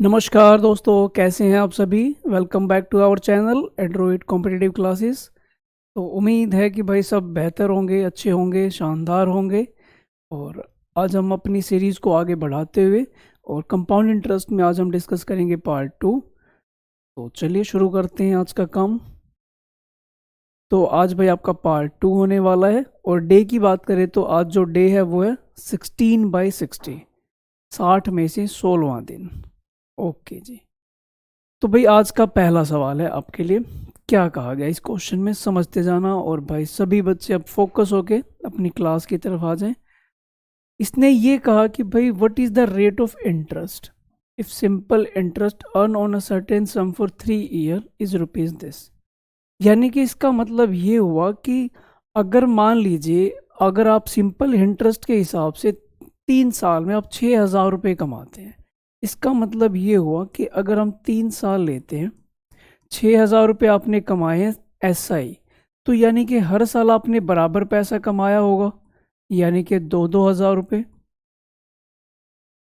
नमस्कार दोस्तों, कैसे हैं आप सभी। Welcome back to our channel Android competitive classes. तो उम्मीद है कि भाई सब बेहतर होंगे, अच्छे होंगे, शानदार होंगे। और आज हम अपनी सीरीज़ को आगे बढ़ाते हुए और कंपाउंड इंटरेस्ट में आज हम डिस्कस करेंगे पार्ट 2। तो चलिए शुरू करते हैं आज का काम। तो आज भाई आपका पार्ट 2 होने वाला है। और डे की बात करें तो आज जो डे है वो है 16/60, 60 में से 16वां दिन। ओके जी। तो भाई आज का पहला सवाल है आपके लिए। क्या कहा गया इस क्वेश्चन में, समझते जाना। और भाई सभी बच्चे अब फोकस होके अपनी क्लास की तरफ आ जाएं। इसने ये कहा कि भाई what is the rate of interest if simple interest earn on a certain some for 3 year is rupees this. यानी कि इसका मतलब ये हुआ कि अगर मान लीजिए अगर आप सिंपल इंटरेस्ट के हिसाब से 3 साल में आप 6,000 रुपये कमाते हैं, इसका मतलब ये हुआ कि अगर हम 3 साल लेते हैं, 6,000 रुपये आपने कमाए हैं SI, तो यानी कि हर साल आपने बराबर पैसा कमाया होगा, यानी कि 2-2 हज़ार रुपये।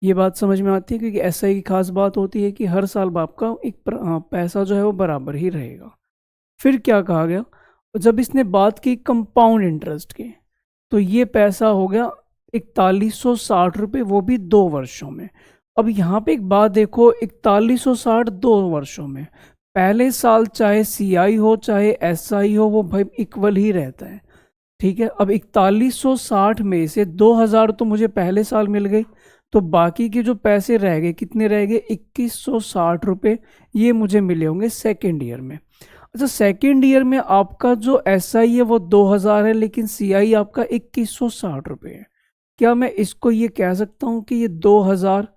ये बात समझ में आती है, क्योंकि SI की खास बात होती है कि हर साल आपका एक पैसा जो है वो बराबर ही रहेगा। फिर क्या कहा गया, जब इसने बात की कंपाउंड इंटरेस्ट की, तो ये पैसा हो गया 4160 रुपये, वो भी 2 वर्षों में। अब यहाँ पे एक बात देखो, 4160 2 वर्षों में, पहले साल चाहे CI हो चाहे SI हो वो भाई इक्वल ही रहता है। ठीक है, अब 4160 में से 2000 तो मुझे पहले साल मिल गए, तो बाकी के जो पैसे रह गए कितने रह गए, 2160 रुपये, ये मुझे मिले होंगे सेकेंड ईयर में। अच्छा, सेकेंड ईयर में आपका जो SI है वो 2000 है, लेकिन CI आपका 2160 रुपये है। क्या मैं इसको ये कह सकता हूँ कि ये 2000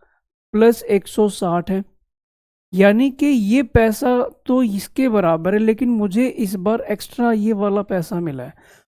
प्लस 160 है, यानी कि ये पैसा तो इसके बराबर है, लेकिन मुझे इस बार एक्स्ट्रा ये वाला पैसा मिला है।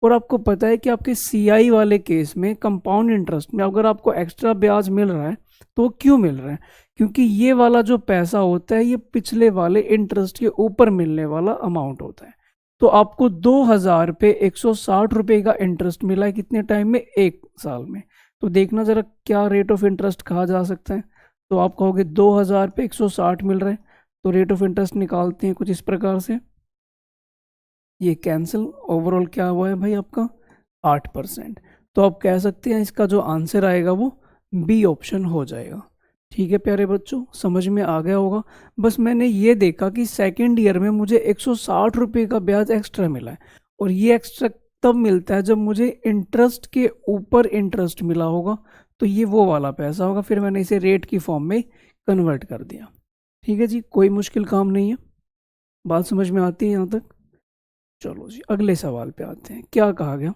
और आपको पता है कि आपके CI वाले केस में कंपाउंड इंटरेस्ट में अगर आपको एक्स्ट्रा ब्याज मिल रहा है तो क्यों मिल रहा है, क्योंकि ये वाला जो पैसा होता है ये पिछले वाले इंटरेस्ट के ऊपर मिलने वाला अमाउंट होता है। तो आपको 2000 पे 160 रुपये का इंटरेस्ट मिला है, कितने टाइम में, 1 साल में। तो देखना जरा क्या रेट ऑफ इंटरेस्ट कहा जा सकता है। तो आप कहोगे 2000 पे 160 मिल रहा है, तो रेट ऑफ इंटरेस्ट निकालते हैं कुछ इस प्रकार से। ये कैंसिल, ओवरऑल क्या हुआ है भाई आपका 8%। तो आप कह सकते हैं इसका जो आंसर आएगा वो बी ऑप्शन हो जाएगा। ठीक है प्यारे बच्चों, समझ में आ गया होगा। बस मैंने ये देखा कि सेकेंड ईयर में मुझे 160 रुपये का ब्याज एक्स्ट्रा मिला है, और ये एक्स्ट्रा तब मिलता है जब मुझे इंटरेस्ट के ऊपर इंटरेस्ट मिला होगा, तो ये वो वाला पैसा होगा। फिर मैंने इसे रेट की फॉर्म में कन्वर्ट कर दिया। ठीक है जी, कोई मुश्किल काम नहीं है, बात समझ में आती है यहाँ तक। चलो जी अगले सवाल पे आते हैं। क्या कहा गया,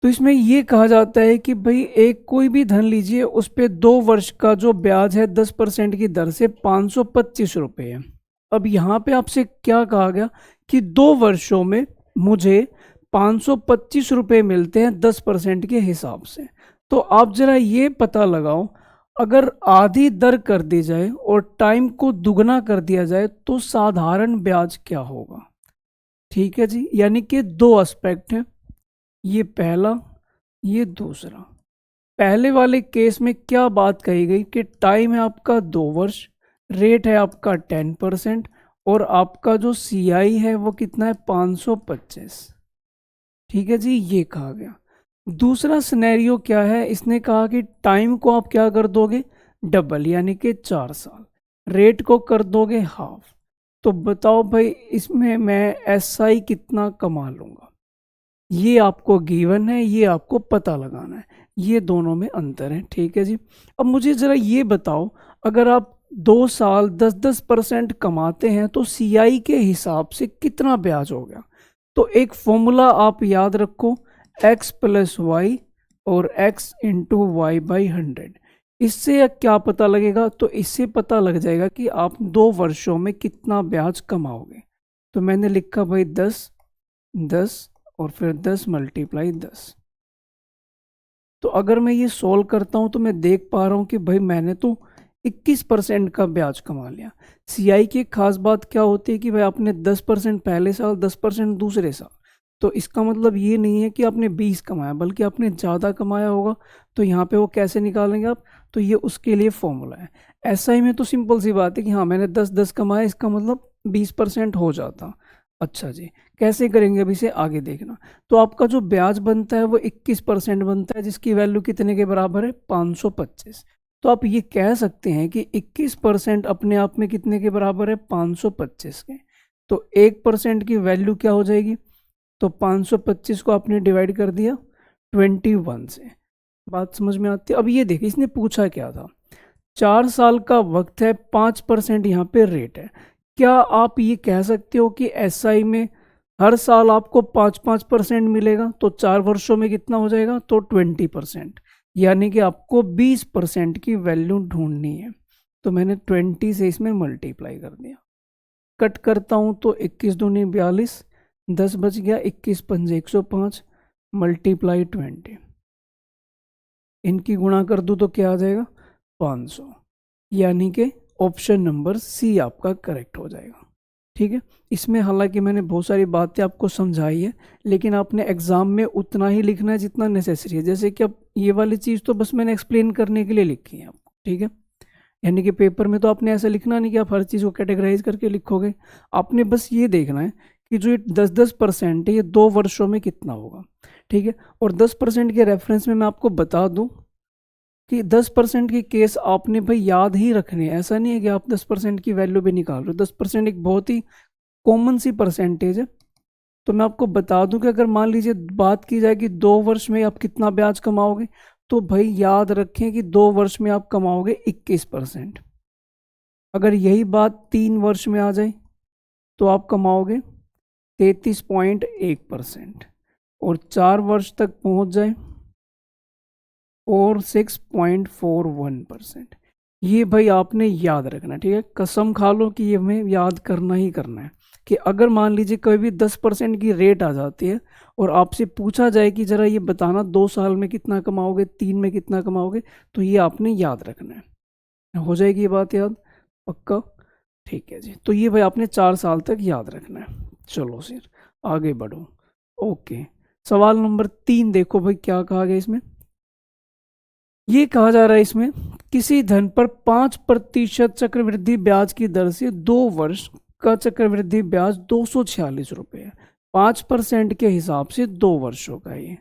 तो इसमें ये कहा जाता है कि भाई एक कोई भी धन लीजिए, उस पे 2 वर्ष का जो ब्याज है 10% की दर से 525 रुपये है। अब यहाँ पे आपसे क्या कहा गया कि 2 वर्षों में मुझे 525 रुपये मिलते हैं 10% के हिसाब से। तो आप जरा ये पता लगाओ, अगर आधी दर कर दी जाए और टाइम को दुगना कर दिया जाए तो साधारण ब्याज क्या होगा। ठीक है जी, यानी कि 2 एस्पेक्ट हैं, ये पहला ये दूसरा। पहले वाले केस में क्या बात कही गई कि टाइम है आपका 2 वर्ष, रेट है आपका 10%, और आपका जो CI है वो कितना है 525। ठीक है जी, ये कहा गया। दूसरा सिनेरियो क्या है, इसने कहा कि टाइम को आप क्या कर दोगे, डबल, यानी कि 4 साल, रेट को कर दोगे हाफ। तो बताओ भाई इसमें मैं SI कितना कमा लूंगा। ये आपको गिवन है, ये आपको पता लगाना है, ये दोनों में अंतर है। ठीक है जी, अब मुझे ज़रा ये बताओ, अगर आप 2 साल 10-10% कमाते हैं तो CI के हिसाब से कितना ब्याज हो गया। तो एक फॉर्मूला आप याद रखो, x + y और x × y/100। इससे क्या पता लगेगा, तो इससे पता लग जाएगा कि आप 2 वर्षों में कितना ब्याज कमाओगे। तो मैंने लिखा भाई 10 10 और फिर 10 × 10। तो अगर मैं ये सोल्व करता हूँ तो मैं देख पा रहा हूँ कि भाई मैंने तो 21% का ब्याज कमा लिया। CI की एक खास बात क्या होती है कि भाई आपने 10% पहले साल 10% दूसरे साल, तो इसका मतलब ये नहीं है कि आपने 20 कमाया, बल्कि आपने ज़्यादा कमाया होगा। तो यहाँ पे वो कैसे निकालेंगे आप, तो ये उसके लिए फॉर्मूला है। एसआई में तो सिंपल सी बात है कि हाँ मैंने 10-10 कमाया, इसका मतलब 20% हो जाता। अच्छा जी, कैसे करेंगे अब इसे आगे देखना। तो आपका जो ब्याज बनता है वो 21% बनता है, जिसकी वैल्यू कितने के बराबर है, 525। तो आप ये कह सकते हैं कि 21% अपने आप में कितने के बराबर है, 525 के। तो 1% की वैल्यू क्या हो जाएगी, तो 525 को आपने डिवाइड कर दिया 21 से। बात समझ में आती है। अब ये देखिए इसने पूछा क्या था, 4 साल का वक्त है, 5% यहाँ पे रेट है। क्या आप ये कह सकते हो कि एसआई में हर साल आपको 5-5% मिलेगा, तो 4 वर्षों में कितना हो जाएगा, तो 20%। यानी कि आपको 20% की वैल्यू ढूंढनी है। तो मैंने 20 से इसमें मल्टीप्लाई कर दिया। कट करता हूँ तो 21 दूनी 42, 10 बच गया, 21 पंजे 105 मल्टीप्लाई 20। इनकी गुणा कर दूँ तो क्या आ जाएगा, 500। यानी कि ऑप्शन नंबर सी आपका करेक्ट हो जाएगा। ठीक है, इसमें हालांकि मैंने बहुत सारी बातें आपको समझाई है, लेकिन आपने एग्जाम में उतना ही लिखना है जितना नेसेसरी है। जैसे कि अब ये वाली चीज़ तो बस मैंने एक्सप्लेन करने के लिए लिखी है आपको। ठीक है, यानी कि पेपर में तो आपने ऐसा लिखना नहीं कि आप हर चीज़ को कैटेगराइज करके लिखोगे। आपने बस ये देखना है कि जो ये 10-10% है ये 2 वर्षों में कितना होगा। ठीक है, और 10% के रेफरेंस में मैं आपको बता दूं कि 10% के केस आपने भाई याद ही रखने हैं। ऐसा नहीं है कि आप 10% की वैल्यू भी निकाल रहे हो। 10% एक बहुत ही कॉमन सी परसेंटेज है। तो मैं आपको बता दूं कि अगर मान लीजिए बात की जाए कि 2 वर्ष में आप कितना ब्याज कमाओगे, तो भाई याद रखें कि 2 वर्ष में आप कमाओगे 21%। अगर यही बात 3 वर्ष में आ जाए तो आप कमाओगे 33.1%, और 4 वर्ष तक पहुंच जाए और 6.41%। ये भाई आपने याद रखना। ठीक है, कसम खा लो कि ये हमें याद करना ही करना है कि अगर मान लीजिए कभी भी 10% की रेट आ जाती है और आपसे पूछा जाए कि जरा ये बताना 2 साल में कितना कमाओगे, 3 में कितना कमाओगे, तो ये आपने याद रखना है। हो जाएगी ये बात याद, पक्का। ठीक है जी, तो ये भाई आपने 4 साल तक याद रखना है। चलो फिर आगे बढ़ो। ओके, सवाल नंबर 3 देखो भाई क्या कहा गया इसमें। ये कहा जा रहा है इसमें, किसी धन पर 5% चक्रवृद्धि ब्याज की दर से 2 वर्ष का चक्रवृद्धि ब्याज 246 रुपये है। 5% के हिसाब से 2 वर्षों का ये।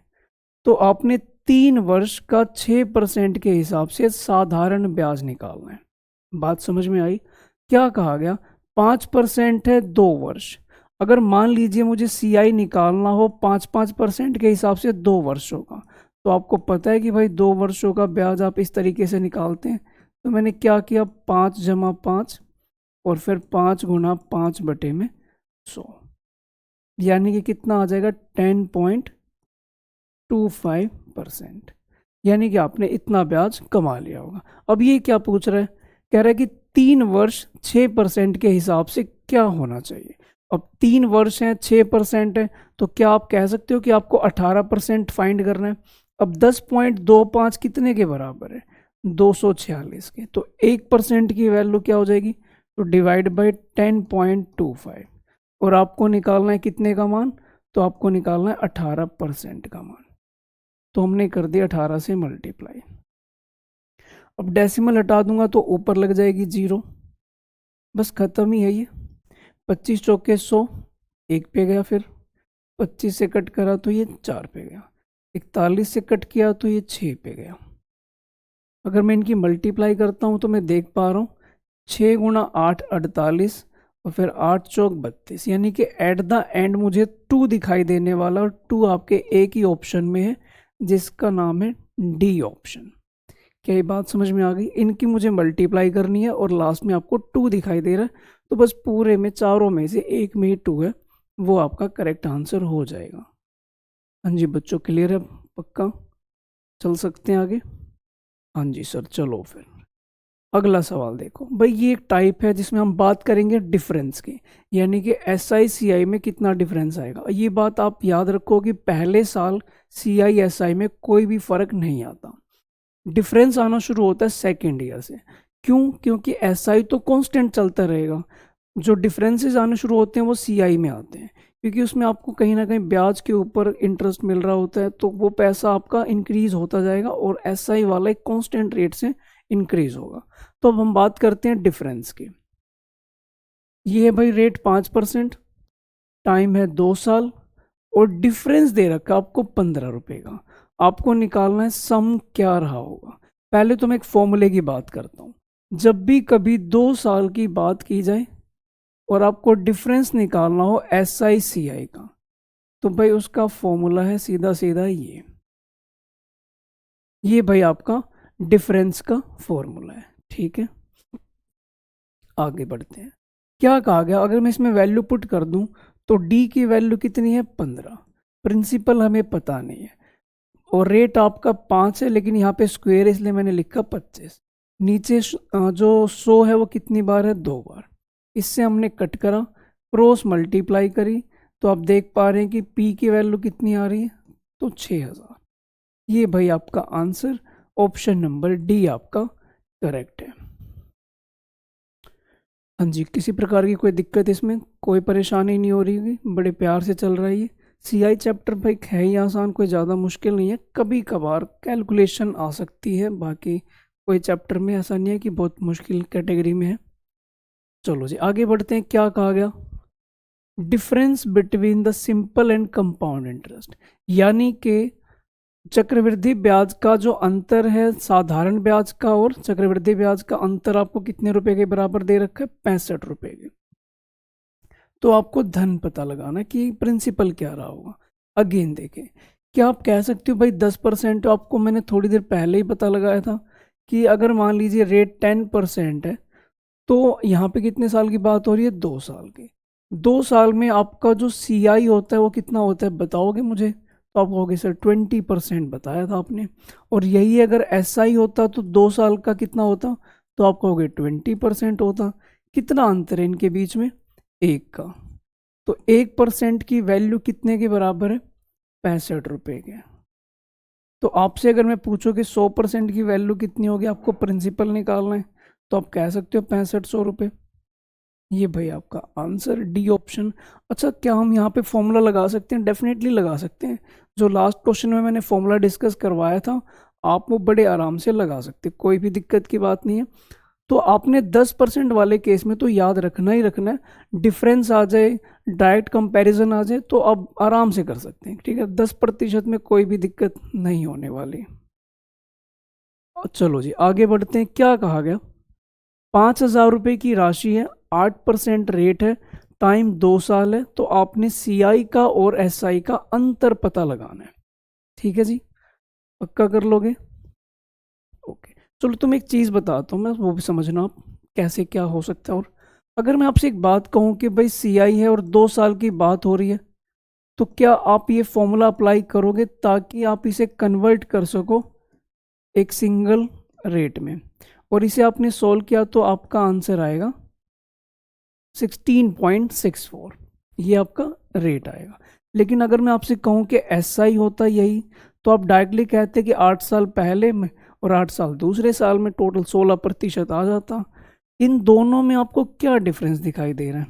तो आपने 3 वर्ष का 6% के हिसाब से साधारण ब्याज निकालना है। बात समझ में आई। क्या कहा गया, 5% है 2 वर्ष। अगर मान लीजिए मुझे सीआई निकालना हो 5-5% के हिसाब से 2 वर्षों का, तो आपको पता है कि भाई 2 वर्षों का ब्याज आप इस तरीके से निकालते हैं। तो मैंने क्या किया, 5 + 5 और फिर 5 × 5/100, यानी कि कितना आ जाएगा, 10.25%। यानी कि आपने इतना ब्याज कमा लिया होगा। अब ये क्या पूछ रहा है, कह रहा है कि 3 वर्ष 6% के हिसाब से क्या होना चाहिए। अब 3 वर्ष हैं, 6% है, तो क्या आप कह सकते हो कि आपको 18% फाइंड करना है। अब 10.25 कितने के बराबर है, 246 के। तो 1% की वैल्यू क्या हो जाएगी, तो डिवाइड बाई 10.25, और आपको निकालना है कितने का मान, तो आपको निकालना है 18% का मान। तो हमने कर दिया 18 से मल्टीप्लाई। अब डेसिमल हटा दूंगा तो ऊपर लग जाएगी 0, बस खत्म ही है ये। 25 चौके 100, 1 पे गया, फिर 25 से कट करा तो ये 4 पे गया, 41 से कट किया तो ये 6 पे गया। अगर मैं इनकी मल्टीप्लाई करता हूँ तो मैं देख पा रहा हूँ 6 × 8 48, और फिर 8 चौक 32, यानी कि एट द एंड मुझे 2 दिखाई देने वाला, और 2 आपके एक ही ऑप्शन में है जिसका नाम है डी ऑप्शन। क्या ये बात समझ में आ गई। इनकी मुझे मल्टीप्लाई करनी है और लास्ट में आपको 2 दिखाई दे रहा है, तो बस पूरे में चारों में से एक में ही 2 है, वो आपका करेक्ट आंसर हो जाएगा। हाँ जी बच्चों, क्लियर है, पक्का चल सकते हैं आगे। हाँ जी सर, चलो फिर अगला सवाल देखो भाई। ये एक टाइप है जिसमें हम बात करेंगे डिफरेंस की, यानी कि एसआई सीआई में कितना डिफरेंस आएगा। ये बात आप याद रखो कि पहले साल सीआई एसआई में कोई भी फर्क नहीं आता, डिफरेंस आना शुरू होता है सेकेंड ईयर से। क्यों, क्योंकि एसआई तो कांस्टेंट चलता रहेगा, जो डिफरेंसेस आने शुरू होते हैं वो सीआई में आते हैं। क्योंकि उसमें आपको कहीं ना कहीं ब्याज के ऊपर इंटरेस्ट मिल रहा होता है, तो वो पैसा आपका इंक्रीज होता जाएगा और एसआई वाला एक कांस्टेंट रेट से इंक्रीज होगा। तो अब हम बात करते हैं डिफरेंस की। ये है भाई रेट 5%, टाइम है 2 साल, और डिफरेंस दे रखा आपको 15 रुपए का। आपको निकालना है सम क्या रहा होगा। पहले तो मैं एक फॉर्मूले की बात करता हूँ। जब भी कभी 2 साल की बात की जाए और आपको डिफरेंस निकालना हो एस आई सी आई का, तो भाई उसका फॉर्मूला है सीधा सीधा ये भाई आपका डिफरेंस का फॉर्मूला है। ठीक है, आगे बढ़ते हैं। क्या कहा गया, अगर मैं इसमें वैल्यू पुट कर दूं तो डी की वैल्यू कितनी है 15, प्रिंसिपल हमें पता नहीं है, और रेट आपका 5 है, लेकिन यहाँ पे स्क्वायर है इसलिए मैंने लिखा 25। नीचे जो 100 है वो कितनी बार है, 2 बार। इससे हमने कट करा, क्रॉस मल्टीप्लाई करी, तो आप देख पा रहे हैं कि पी की वैल्यू कितनी आ रही है, तो 6000। ये भाई आपका आंसर ऑप्शन नंबर डी आपका करेक्ट है। हाँ जी, किसी प्रकार की कोई दिक्कत इसमें, कोई परेशानी नहीं हो रही होगी, बड़े प्यार से चल रहा है ये। सीआई चैप्टर भाई है ही आसान, कोई ज़्यादा मुश्किल नहीं है। कभी कभार कैलकुलेशन आ सकती है, बाकी कोई चैप्टर में ऐसा नहीं है कि बहुत मुश्किल कैटेगरी में है। चलो जी आगे बढ़ते हैं। क्या कहा गया, difference between the simple and compound interest, यानी कि चक्रवृद्धि ब्याज का जो अंतर है साधारण ब्याज का और चक्रवृद्धि ब्याज का अंतर आपको कितने रुपए के बराबर दे रखा है, 65 रुपए के। तो आपको धन पता लगाना कि प्रिंसिपल क्या रहा होगा। अगेन देखें, क्या आप कह सकते हो भाई 10%, आपको मैंने थोड़ी देर पहले ही पता लगाया था कि अगर मान लीजिए रेट 10% है, तो यहाँ पे कितने साल की बात हो रही है, 2 साल की। 2 साल में आपका जो सी आई होता है वो कितना होता है बताओगे मुझे, तो आप कहोगे सर 20% बताया था आपने। और यही अगर एस आई होता तो 2 साल का कितना होता, तो आप कहोगे 20% होता। कितना अंतर है इनके बीच में, 1 का। तो 1% की वैल्यू कितने के बराबर है, 65 रुपए के। तो आपसे अगर मैं पूछूं कि 100% की वैल्यू कितनी होगी, आपको प्रिंसिपल निकालना है, तो आप कह सकते हो 6500 रुपये। ये भाई आपका आंसर डी ऑप्शन। अच्छा, क्या हम यहाँ पे फॉर्मूला लगा सकते हैं, डेफिनेटली लगा सकते हैं। जो लास्ट क्वेश्चन में मैंने फॉर्मूला डिस्कस करवाया था, आप वो बड़े आराम से लगा सकते हैं, कोई भी दिक्कत की बात नहीं है। तो आपने 10% वाले केस में तो याद रखना ही रखना है, डिफरेंस आ जाए, डायरेक्ट कंपैरिजन आ जाए, तो अब आराम से कर सकते हैं। ठीक है, 10% में कोई भी दिक्कत नहीं होने वाली। चलो जी आगे बढ़ते हैं। क्या कहा गया, 5,000 रुपये की राशि है, 8% रेट है, टाइम 2 साल है, तो आपने सीआई का और एसआई का अंतर पता लगाना है। ठीक है जी, पक्का कर लोगे, ओके। चलो तुम एक चीज़ बताता हूँ मैं, वो भी समझना आप कैसे क्या हो सकता है। और अगर मैं आपसे एक बात कहूँ कि भाई सीआई है और 2 साल की बात हो रही है, तो क्या आप ये फॉर्मूला अप्लाई करोगे ताकि आप इसे कन्वर्ट कर सको एक सिंगल रेट में। और इसे आपने सोल्व किया तो आपका आंसर आएगा 16.64, ये आपका रेट आएगा। लेकिन अगर मैं आपसे कहूँ कि ऐसा ही होता यही, तो आप डायरेक्टली कहते कि 8 साल पहले में और 8 साल दूसरे साल में, टोटल 16% आ जाता। इन दोनों में आपको क्या डिफरेंस दिखाई दे रहा है,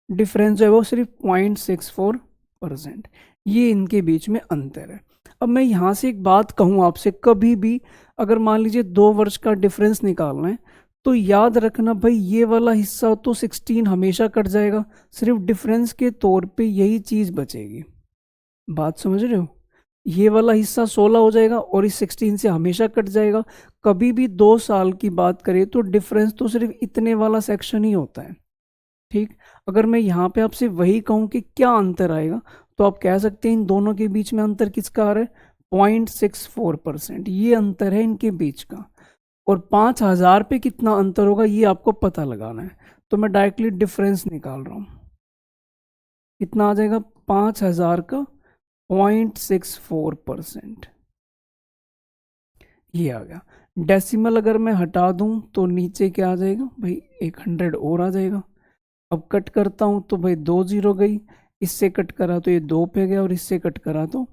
डिफरेंस जो है वो सिर्फ 0.64%, ये इनके बीच में अंतर है। अब मैं यहाँ से एक बात कहूँ आपसे, कभी भी अगर मान लीजिए 2 वर्ष का डिफरेंस निकालना है, तो याद रखना भाई ये वाला हिस्सा तो 16 हमेशा कट जाएगा, सिर्फ डिफरेंस के तौर पे यही चीज़ बचेगी। बात समझ रहे हो, ये वाला हिस्सा 16 हो जाएगा और इस 16 से हमेशा कट जाएगा। कभी भी 2 साल की बात करें तो डिफरेंस तो सिर्फ इतने वाला सेक्शन ही होता है। ठीक, अगर मैं यहाँ पे आपसे वही कहूँ कि क्या अंतर आएगा, तो आप कह सकते हैं इन दोनों के बीच में अंतर किसका आ रहा है, 0.64%, ये अंतर है इनके बीच का। और 5,000 पे कितना अंतर होगा ये आपको पता लगाना है, तो मैं डायरेक्टली डिफरेंस निकाल रहा हूँ। कितना आ जाएगा, 5,000 का 0.64%, ये आ गया। डेसिमल अगर मैं हटा दूं तो नीचे क्या आ जाएगा भाई, 100 और आ जाएगा। अब कट करता हूं तो भाई 2 जीरो गई, इससे कट करा तो ये 2 पे गया, और इससे कट करा तो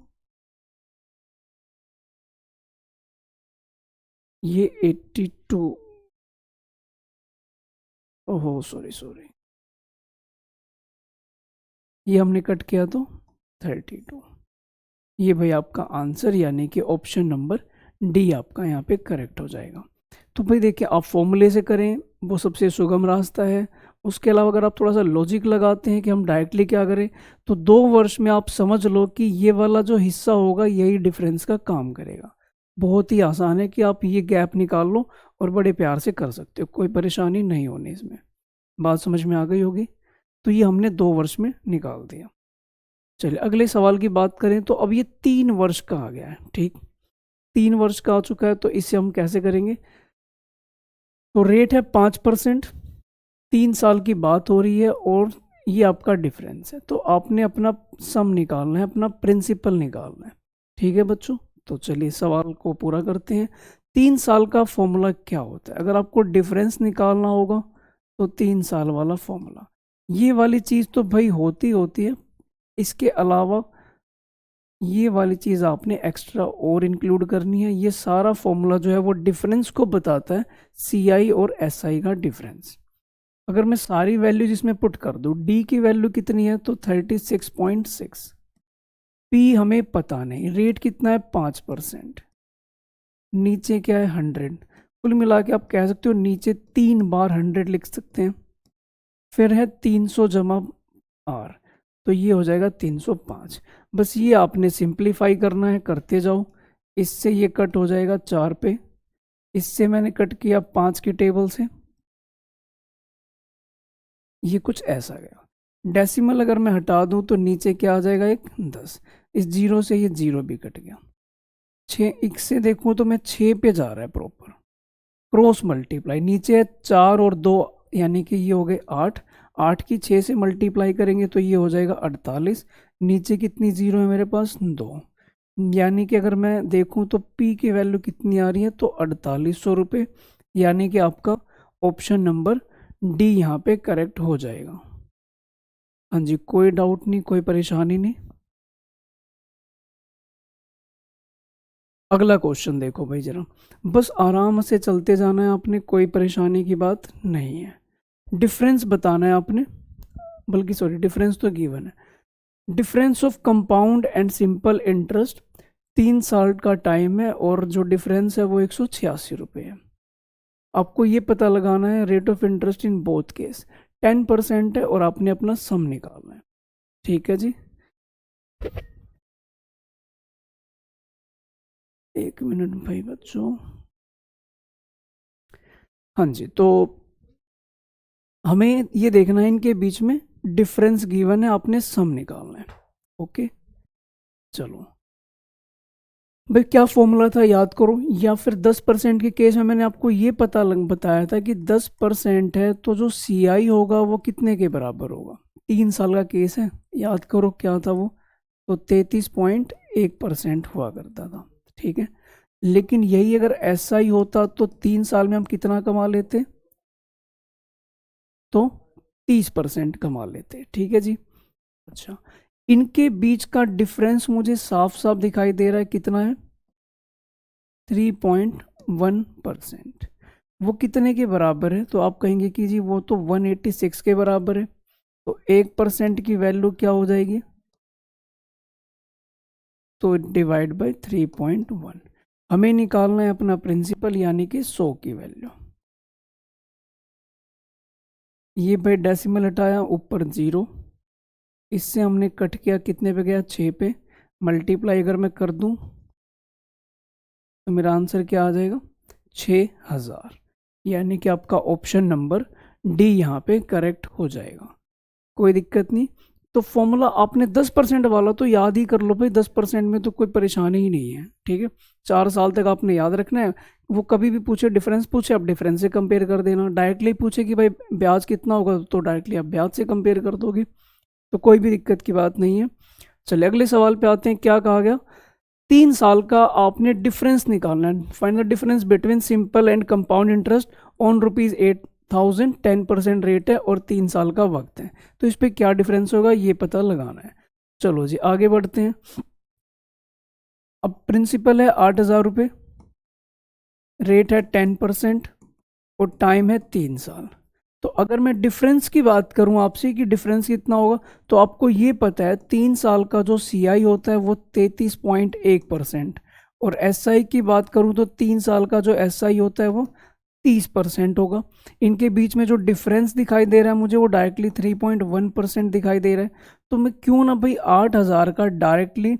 ये 82। ओहो सॉरी सॉरी, ये हमने कट किया तो 32। ये भाई आपका आंसर यानी कि ऑप्शन नंबर डी आपका यहाँ पे करेक्ट हो जाएगा। तो भाई देखिए, आप फॉर्मूले से करें वो सबसे सुगम रास्ता है। उसके अलावा अगर आप थोड़ा सा लॉजिक लगाते हैं कि हम डायरेक्टली क्या करें, तो 2 वर्ष में आप समझ लो कि ये वाला जो हिस्सा होगा यही डिफरेंस का काम करेगा। बहुत ही आसान है कि आप ये गैप निकाल लो और बड़े प्यार से कर सकते हो, कोई परेशानी नहीं होनी इसमें। बात समझ में आ गई होगी। तो ये हमने 2 वर्ष में निकाल दिया। चलिए अगले सवाल की बात करें तो अब ये 3 वर्ष का आ गया है। ठीक, 3 वर्ष का आ चुका है, तो इसे हम कैसे करेंगे। तो रेट है 5%, 3 साल की बात हो रही है और ये आपका डिफरेंस है। तो आपने अपना सम निकालना है, अपना प्रिंसिपल निकालना है। ठीक है बच्चों, तो चलिए सवाल को पूरा करते हैं। 3 साल का फॉर्मूला क्या होता है। अगर आपको डिफरेंस निकालना होगा तो 3 साल वाला फॉर्मूला, ये वाली चीज़ तो भाई होती है। इसके अलावा ये वाली चीज़ आपने एक्स्ट्रा और इंक्लूड करनी है। ये सारा फॉर्मूला जो है वो डिफरेंस को बताता है, CI और SI का डिफरेंस। अगर मैं सारी वैल्यूज इसमें पुट कर दूं, डी की वैल्यू कितनी है तो 36.6, पी हमें पता नहीं, रेट कितना है 5%, नीचे क्या है 100। कुल मिला के आप कह सकते हो नीचे 3 बार 100 लिख सकते हैं। फिर है 300 जमा R, तो ये हो जाएगा 305। बस ये आपने सिंप्लीफाई करना है, करते जाओ। इससे ये कट हो जाएगा 4 पे, इससे मैंने कट किया 5 की टेबल से, ये कुछ ऐसा गया। डेसिमल अगर मैं हटा दूं तो नीचे क्या आ जाएगा, एक 10। इस जीरो से ये जीरो भी कट गया। 6 एक से देखूं तो मैं 6 पे जा रहा है प्रॉपर, क्रॉस मल्टीप्लाई। नीचे है 4 और 2 यानी कि ये हो गए 8, 8 की 6 से मल्टीप्लाई करेंगे तो ये हो जाएगा 48। नीचे कितनी जीरो है मेरे पास, 2। यानी कि अगर मैं देखूं तो पी की वैल्यू कितनी आ रही है तो 4800 रुपये। यानी कि आपका ऑप्शन नंबर डी यहाँ पे करेक्ट हो जाएगा। हाँ जी, कोई डाउट नहीं, कोई परेशानी नहीं। अगला क्वेश्चन देखो भाई जरा, बस आराम से चलते जाना है आपने, कोई परेशानी की बात नहीं है। डिफरेंस बताना है आपने, बल्कि सॉरी डिफरेंस तो गिवन है। Difference of compound and simple interest, 3 साल का टाइम है और जो डिफरेंस है वो 186 रुपये है। आपको ये पता लगाना है rate of interest in both case 10% है और आपने अपना सम निकालना है। ठीक है जी, 1 मिनट भाई बच्चों। हाँ जी, तो हमें ये देखना है इनके बीच में डिफरेंस गिवन है, आपने सम निकालना है। ओके, चलो भाई क्या फॉर्मूला था याद करो। या फिर 10% के केस में मैंने आपको ये बताया था कि 10% है तो जो CI होगा वो कितने के बराबर होगा। 3 साल का केस है, याद करो क्या था वो, तो 33.1% हुआ करता था। ठीक है, लेकिन यही अगर SI होता तो 3 साल में हम कितना कमा लेते, तो 30% कमा लेते। ठीक है जी। अच्छा, इनके बीच का डिफरेंस मुझे साफ साफ दिखाई दे रहा है, कितना है 3.1%। वो कितने के बराबर है, तो आप कहेंगे कि जी वो तो 186 के बराबर है। तो 1% की वैल्यू क्या हो जाएगी, तो डिवाइड बाय 3.1। हमें निकालना है अपना प्रिंसिपल यानी कि 100 की वैल्यू। ये भाई डेसिमल हटाया, ऊपर 0, इससे हमने कट किया, कितने पे गया 6 पे। मल्टीप्लाई अगर मैं कर दूं तो मेरा आंसर क्या आ जाएगा, 6000। यानी कि आपका ऑप्शन नंबर डी यहाँ पे करेक्ट हो जाएगा। कोई दिक्कत नहीं। तो फॉर्मूला आपने 10% वाला तो याद ही कर लो भाई, 10% में तो कोई परेशानी ही नहीं है। ठीक है, 4 साल तक आपने याद रखना है। वो कभी भी पूछे डिफरेंस पूछे, आप डिफरेंस से कंपेयर कर देना। डायरेक्टली पूछे कि भाई ब्याज कितना होगा, तो डायरेक्टली आप ब्याज से कंपेयर कर दोगे, तो कोई भी दिक्कत की बात नहीं है। चलिए अगले सवाल पे आते हैं। क्या कहा गया, 3 साल का आपने डिफरेंस निकालना है। Find the difference between simple and compound interest on ₹8,000, 10% rate है और 3 साल का वक्त है। तो इस पे क्या डिफरेंस होगा ये पता लगाना है। चलो जी आगे बढ़ते हैं। अब प्रिंसिपल है 8,000 रुपये, रेट है 10% और टाइम है 3 साल। तो तो अगर मैं डिफरेंस की बात करूं आपसे कि डिफरेंस कितना होगा, तो आपको ये पता है 3 साल का जो सीआई होता है वो 33.1%, और एसआई की बात करूं तो 3 साल का जो एसआई होता है वो 30% होगा। इनके बीच में जो डिफरेंस दिखाई दे रहा है मुझे वो डायरेक्टली 3.1% दिखाई दे रहा है। तो मैं क्यों ना भाई 8,000 का डायरेक्टली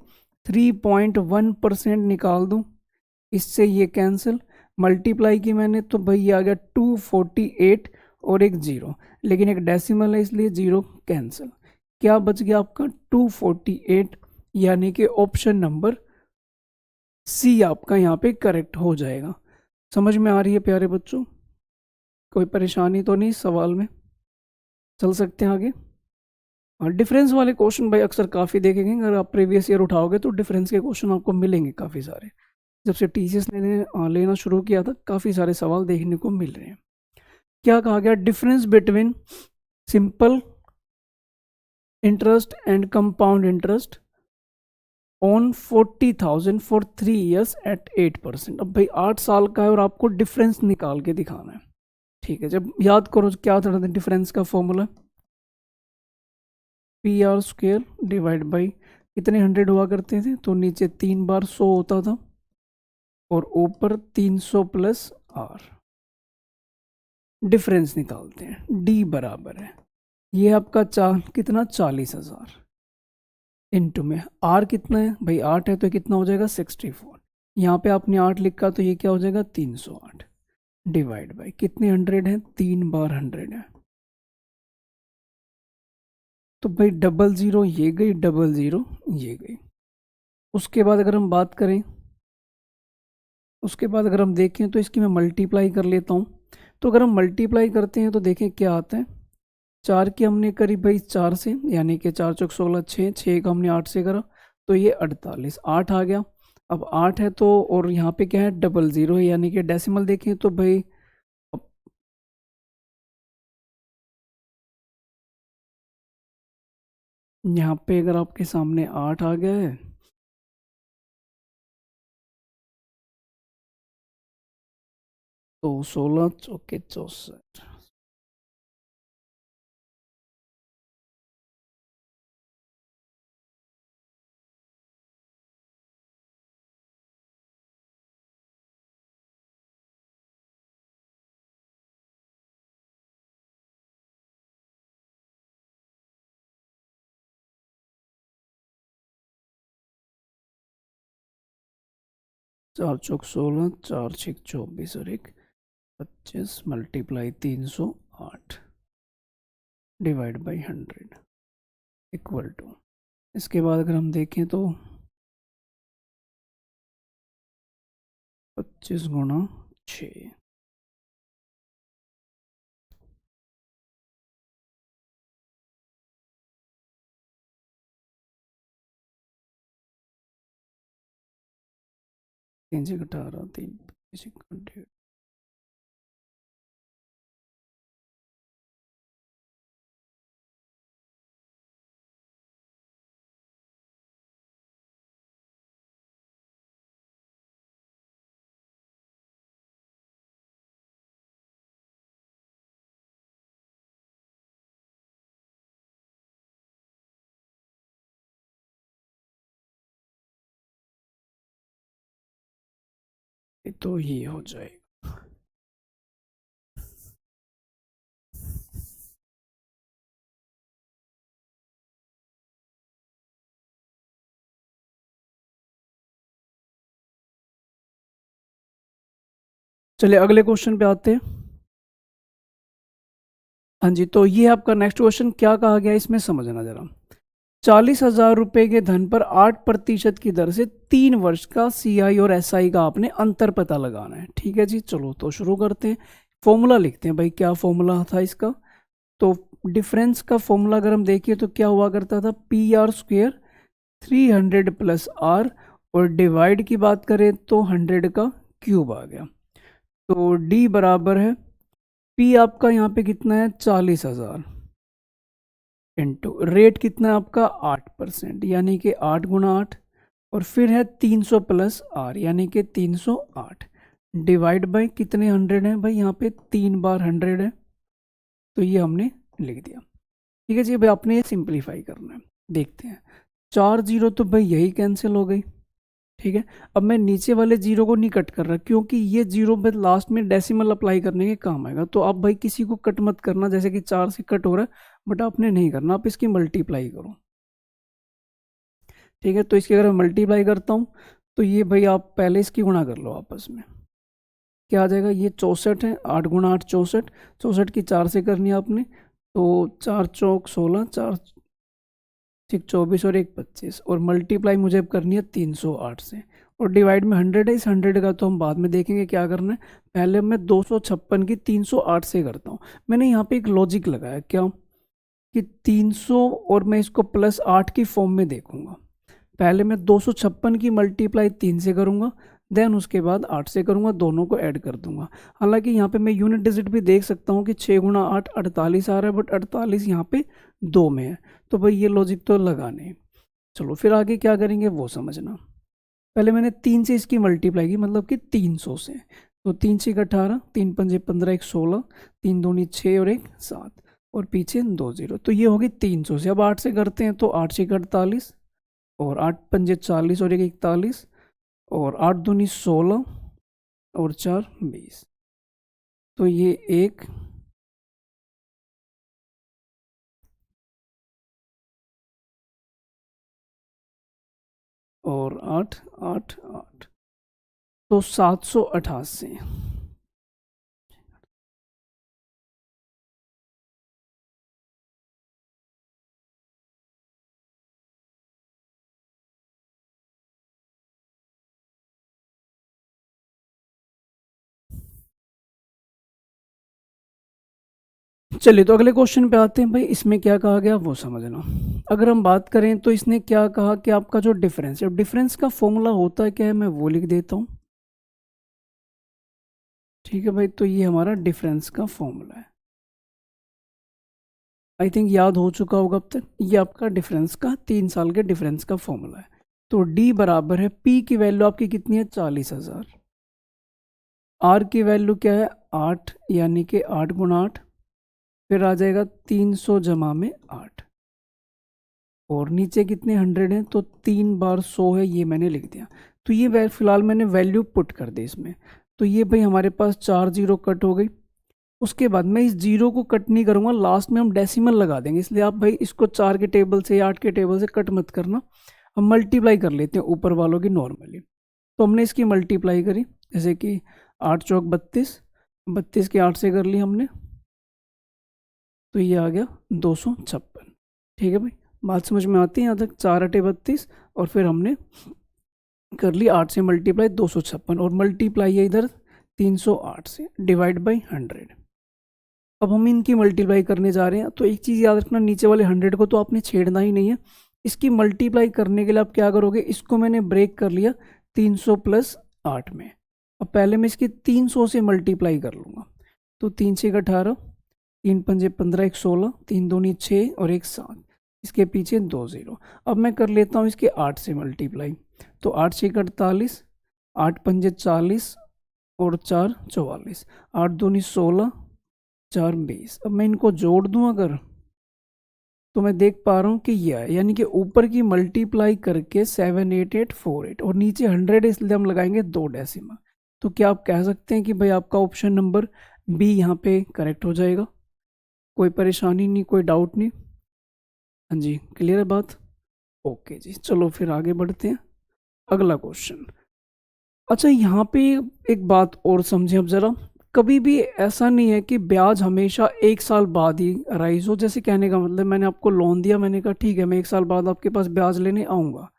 3.1% निकाल दूं, इससे ये कैंसिल, मल्टीप्लाई की मैंने तो भाई ये आ गया 248 और एक जीरो, लेकिन एक डेसिमल है इसलिए जीरो कैंसिल। क्या बच गया आपका 248, यानी कि ऑप्शन नंबर सी आपका यहाँ पे करेक्ट हो जाएगा। समझ में आ रही है प्यारे बच्चों? कोई परेशानी तो नहीं इस सवाल में? चल सकते हैं आगे। और डिफरेंस वाले क्वेश्चन भाई अक्सर काफ़ी देखेंगे, अगर आप प्रीवियस ईयर उठाओगे तो डिफरेंस के क्वेश्चन आपको मिलेंगे काफ़ी सारे। जब से टीसीएस ने लेना शुरू किया था काफ़ी सारे सवाल देखने को मिल रहे हैं। क्या कहा गया? Difference between simple interest and compound interest on 40,000 for 3 years at 8%। अब भाई 8 साल का है और आपको डिफरेंस निकाल के दिखाना है। ठीक है, जब याद करो क्या था डिफरेंस का formula, P R square divide by कितने 100 हुआ करते थे, तो नीचे 3 बार 100 होता था और ऊपर 300 प्लस आर। डिफरेंस निकालते हैं, डी बराबर है ये आपका कितना 40,000 इंटू में आर कितना है भाई 8 है तो कितना हो जाएगा 64। यहाँ पे आपने 8 लिखा तो ये क्या हो जाएगा 308 डिवाइड बाई कितने 100 है, 3 बार 100 है। तो भाई 00 ये गई, 00 ये गई। उसके बाद अगर हम बात करें, उसके बाद अगर हम देखें तो इसकी मैं मल्टीप्लाई कर लेता हूँ। तो अगर हम मल्टीप्लाई करते हैं तो देखें क्या आता है। 4 की हमने करी भाई 4 से, यानी कि 4 चौक 16, 6 का हमने 8 से करा तो ये 48, 8 आ गया। अब 8 है तो, और यहाँ पे क्या है 00 है, यानी कि डेसिमल देखें तो भाई यहाँ पे अगर आपके सामने 8 आ गया है तो 16 चौके 64। चार चौक 16, 4 6 24 और एक 25 multiply 308 divide by 100 equal to, इसके बाद अगर हम देखें तो 25 गुणा 6, तीन से 18, 3 25 तो ये हो जाएगा। चलिए अगले क्वेश्चन पे आते हैं। हाँ जी, तो ये आपका नेक्स्ट क्वेश्चन क्या कहा गया इसमें समझना जरा। 40,000 रुपए के धन पर 8% की दर से 3 वर्ष का सीआई और एसआई का आपने अंतर पता लगाना है। ठीक है जी, चलो तो शुरू करते हैं। फॉर्मूला लिखते हैं भाई, क्या फॉर्मूला था इसका। तो डिफरेंस का फॉर्मूला अगर हम देखिए तो क्या हुआ करता था, P R square 300 plus R, और डिवाइड की बात करें तो 100 का क्यूब आ गया। तो डी बराबर है, पी आपका यहाँ पे कितना है 40,000 इंटू रेट कितना है आपका 8%, यानी कि 8 × 8, और फिर है 300 प्लस आर यानी कि 308 डिवाइड बाई कितने 100 है भाई यहाँ पे 3 बार 100 है तो ये हमने लिख दिया। ठीक है जी, भाई आपने ये सिंप्लीफाई करना है। देखते हैं, 4 जीरो तो भाई यही कैंसिल हो गई। ठीक है, अब मैं नीचे वाले जीरो को नहीं कट कर रहा, क्योंकि ये जीरो में लास्ट में डेसिमल अप्लाई करने के काम आएगा। तो आप भाई किसी को कट मत करना, जैसे कि 4 से कट हो रहा है, बट आपने नहीं करना, आप इसकी मल्टीप्लाई करो। ठीक है, तो इसकी अगर मैं मल्टीप्लाई करता हूँ तो ये भाई आप पहले इसकी गुणा कर लो आपस में, क्या आ जाएगा, ये 64 है, 8 गुणा 8 64, 64 की 4 से करनी है आपने, तो 4 चौक 16, 4 6 24 और 1 25, और मल्टीप्लाई मुझे अब करनी है 308 से, और डिवाइड में 100 है। इस 100 का तो हम बाद में देखेंगे क्या करना है, पहले मैं 256 की 308 से करता हूँ। मैंने यहाँ पे एक लॉजिक लगाया, क्या कि 300 और मैं इसको प्लस 8 की फॉर्म में देखूंगा। पहले मैं 256 की मल्टीप्लाई 3 से करूंगा, देन उसके बाद 8 से करूंगा, दोनों को ऐड कर दूंगा। हालांकि यहाँ पे मैं यूनिट डिजिट भी देख सकता हूँ कि 6 गुणा 8 48 आ रहा है, बट 48 यहाँ पे 2 में है, तो भाई ये लॉजिक तो लगाने। चलो फिर आगे क्या करेंगे वो समझना। पहले मैंने 3 से इसकी मल्टीप्लाई की, मतलब कि 300 से, तो 3 6 18, 3 पंजे 15, 1 16, 3 दूनी 6 और 1 7, और पीछे 2 जीरो, तो ये होगी 300 से। अब 8 से करते हैं, तो 8 6 48, और 8 पंजे 40 और 1 41, और 8 दूनी 16 और 4 20, तो ये 1 और 8 8 8, तो 788। चलिए, तो अगले क्वेश्चन पे आते हैं। भाई इसमें क्या कहा गया वो समझना। अगर हम बात करें तो इसने क्या कहा कि आपका जो डिफरेंस है, डिफरेंस का फॉर्मूला होता है क्या है, मैं वो लिख देता हूँ। ठीक है भाई, तो ये हमारा डिफरेंस का फॉर्मूला है, आई थिंक याद हो चुका होगा अब तक। ये आपका डिफरेंस का 3 साल के डिफरेंस का फॉर्मूला है। तो डी बराबर है, पी की वैल्यू आपकी कितनी है 40,000, आर की वैल्यू क्या है 8, यानी कि 8 गुणा 8, फिर आ जाएगा 300 जमा में 8, और नीचे कितने 100 हैं, तो 3 बार 100 है, ये मैंने लिख दिया। तो ये फिलहाल मैंने वैल्यू पुट कर दी इसमें। तो ये भाई हमारे पास 4 जीरो कट हो गई। उसके बाद मैं इस जीरो को कट नहीं करूंगा, लास्ट में हम डेसिमल लगा देंगे, इसलिए आप भाई इसको 4 के टेबल से या 8 के टेबल से कट मत करना। हम मल्टीप्लाई कर लेते हैं ऊपर वालों की नॉर्मली। तो हमने इसकी मल्टीप्लाई करी, जैसे कि 8 चौक 32, 32 के 8 से कर ली हमने, तो ये आ गया 256। ठीक है भाई, बात समझ में आती है यहाँ तक, 4 अटे 32, और फिर हमने कर ली 8 से मल्टीप्लाई 256, और मल्टीप्लाई है इधर 308 से, डिवाइड बाई 100। अब हम इनकी मल्टीप्लाई करने जा रहे हैं, तो एक चीज़ याद रखना, नीचे वाले 100 को तो आपने छेड़ना ही नहीं है। इसकी मल्टीप्लाई करने के लिए आप क्या करोगे, इसको मैंने ब्रेक कर लिया 300 प्लस 8 में। अब पहले मैं इसकी 300 से मल्टीप्लाई कर लूँगा, तो 3 6 18, 3 पंजे 15, 1 16, 3 दूनी 6 और 1 7, इसके पीछे 2 जीरो। अब मैं कर लेता हूँ इसके 8 से मल्टीप्लाई, तो 8 6 48, 8 पंजे 40 और 4 44, 8 दूनी 16, 4 20। अब मैं इनको जोड़ दूं अगर, तो मैं देख पा रहा हूँ कि ये है, यानी कि ऊपर की मल्टीप्लाई करके 78848, और नीचे 100 है, इसलिए हम लगाएंगे 2 डेसिमल। तो क्या आप कह सकते हैं कि भाई आपका ऑप्शन नंबर बी यहाँ पे करेक्ट हो जाएगा? कोई परेशानी नहीं, कोई डाउट नहीं? हाँ जी, क्लियर है बात? ओके जी, चलो फिर आगे बढ़ते हैं। अगला क्वेश्चन। अच्छा, यहाँ पे एक बात और समझें अब ज़रा। कभी भी ऐसा नहीं है कि ब्याज हमेशा 1 साल बाद ही राइज हो। जैसे कहने का मतलब, मैंने आपको लोन दिया, मैंने कहा ठीक है मैं 1 साल बाद आपके पास ब्याज लेने आऊँगा।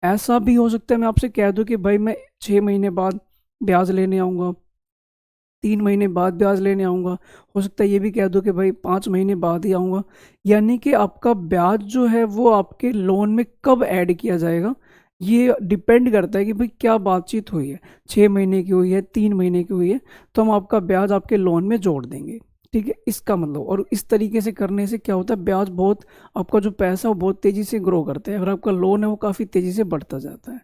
ऐसा भी हो सकता है मैं आपसे कह दूं कि भाई मैं 6 महीने बाद ब्याज लेने आऊँगा, 3 महीने बाद ब्याज लेने आऊँगा। हो सकता है ये भी कह दो कि भाई 5 महीने बाद ही आऊँगा। यानी कि आपका ब्याज जो है वो आपके लोन में कब ऐड किया जाएगा, ये डिपेंड करता है कि भाई क्या बातचीत हुई है, 6 महीने की हुई है, 3 महीने की हुई है, तो हम आपका ब्याज आपके लोन में जोड़ देंगे। ठीक है, इसका मतलब। और इस तरीके से करने से क्या होता है, ब्याज बहुत, आपका जो पैसा है वो बहुत तेज़ी से ग्रो करता है, और आपका लोन है वो काफ़ी तेज़ी से बढ़ता जाता है।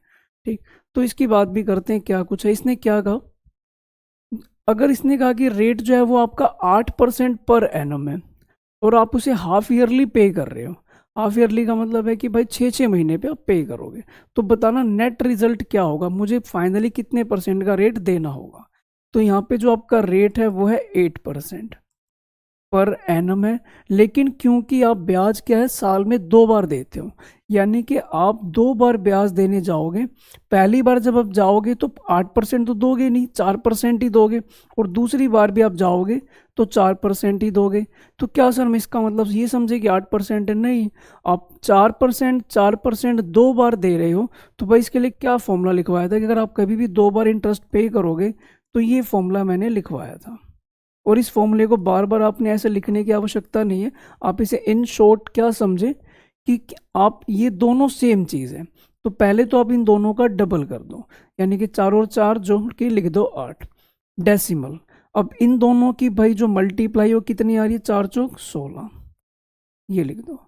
ठीक, तो इसकी बात भी करते हैं क्या कुछ है। इसने क्या कहा, अगर इसने कहा कि रेट जो है वो आपका 8% पर एनम है, और आप उसे हाफ ईयरली पे कर रहे हो। हाफ ईयरली का मतलब है कि भाई 6-6 महीने पे आप पे करोगे। तो बताना नेट रिजल्ट क्या होगा, मुझे फाइनली कितने परसेंट का रेट देना होगा। तो यहाँ पे जो आपका रेट है वो है 8% पर एनम है। लेकिन क्योंकि आप ब्याज क्या है साल में 2 बार देते हो, यानी कि आप 2 बार ब्याज देने जाओगे। पहली बार जब आप जाओगे तो 8% तो दोगे नहीं, 4% ही दोगे। और दूसरी बार भी आप जाओगे तो 4% ही दोगे। तो क्या सर मैं इसका मतलब ये समझे कि 8% है? नहीं, आप 4%, 4% 2 बार दे रहे हो। तो भाई इसके लिए क्या फॉर्मूला लिखवाया था कि अगर आप कभी भी 2 बार इंटरेस्ट पे करोगे तो ये फॉर्मूला मैंने लिखवाया था। और इस फॉर्मूले को बार बार आपने ऐसे लिखने की आवश्यकता नहीं है। आप इसे इन शॉर्ट क्या समझे कि आप ये दोनों सेम चीज़ है। तो पहले तो आप इन दोनों का डबल कर दो, यानी कि 4 और 4 जोड़ के लिख दो 8 डेसिमल। अब इन दोनों की भाई जो मल्टीप्लाई हो कितनी आ रही है, 4 चौक 16, ये लिख दो।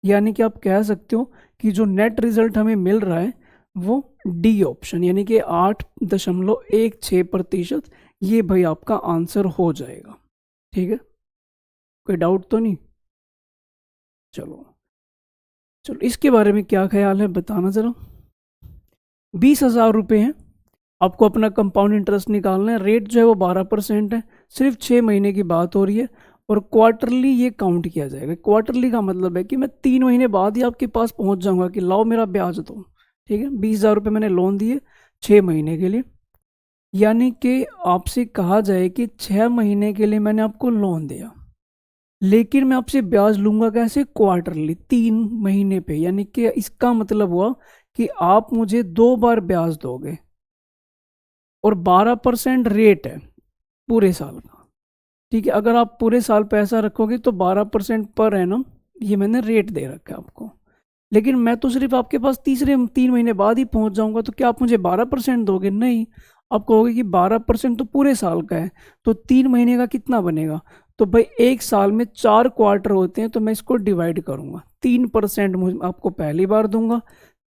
यानी कि आप कह सकते हो कि जो नेट रिजल्ट हमें मिल रहा है वो डी ऑप्शन, यानी कि 8.16%, ये भाई आपका आंसर हो जाएगा। ठीक है, कोई डाउट तो नहीं? चलो चलो, इसके बारे में क्या ख्याल है बताना ज़रा। 20,000 रुपये हैं, आपको अपना कंपाउंड इंटरेस्ट निकालना है। रेट जो है वो 12% है। सिर्फ 6 महीने की बात हो रही है और क्वार्टरली ये काउंट किया जाएगा। क्वार्टरली का मतलब है कि मैं 3 महीने बाद ही आपके पास पहुंच जाऊंगा कि लाओ मेरा ब्याज दो। ठीक है, 20,000 रुपये मैंने लोन दिए 6 महीने के लिए, यानी कि आपसे कहा जाए कि 6 महीने के लिए मैंने आपको लोन दिया, लेकिन मैं आपसे ब्याज लूंगा कैसे, क्वार्टरली 3 महीने पे। यानी कि इसका मतलब हुआ कि आप मुझे 2 बार ब्याज दोगे और 12% रेट है पूरे साल का। ठीक है, अगर आप पूरे साल पैसा रखोगे तो 12% पर एनम ये मैंने रेट दे रखा है आपको। लेकिन मैं तो सिर्फ आपके पास तीसरे 3 महीने बाद ही पहुंच जाऊंगा, तो क्या आप मुझे 12% दोगे? नहीं, आप कहोगे कि 12% तो पूरे साल का है, तो 3 महीने का कितना बनेगा? तो भाई एक साल में 4 क्वार्टर होते हैं, तो मैं इसको डिवाइड करूंगा। 3% मुझे आपको पहली बार दूंगा,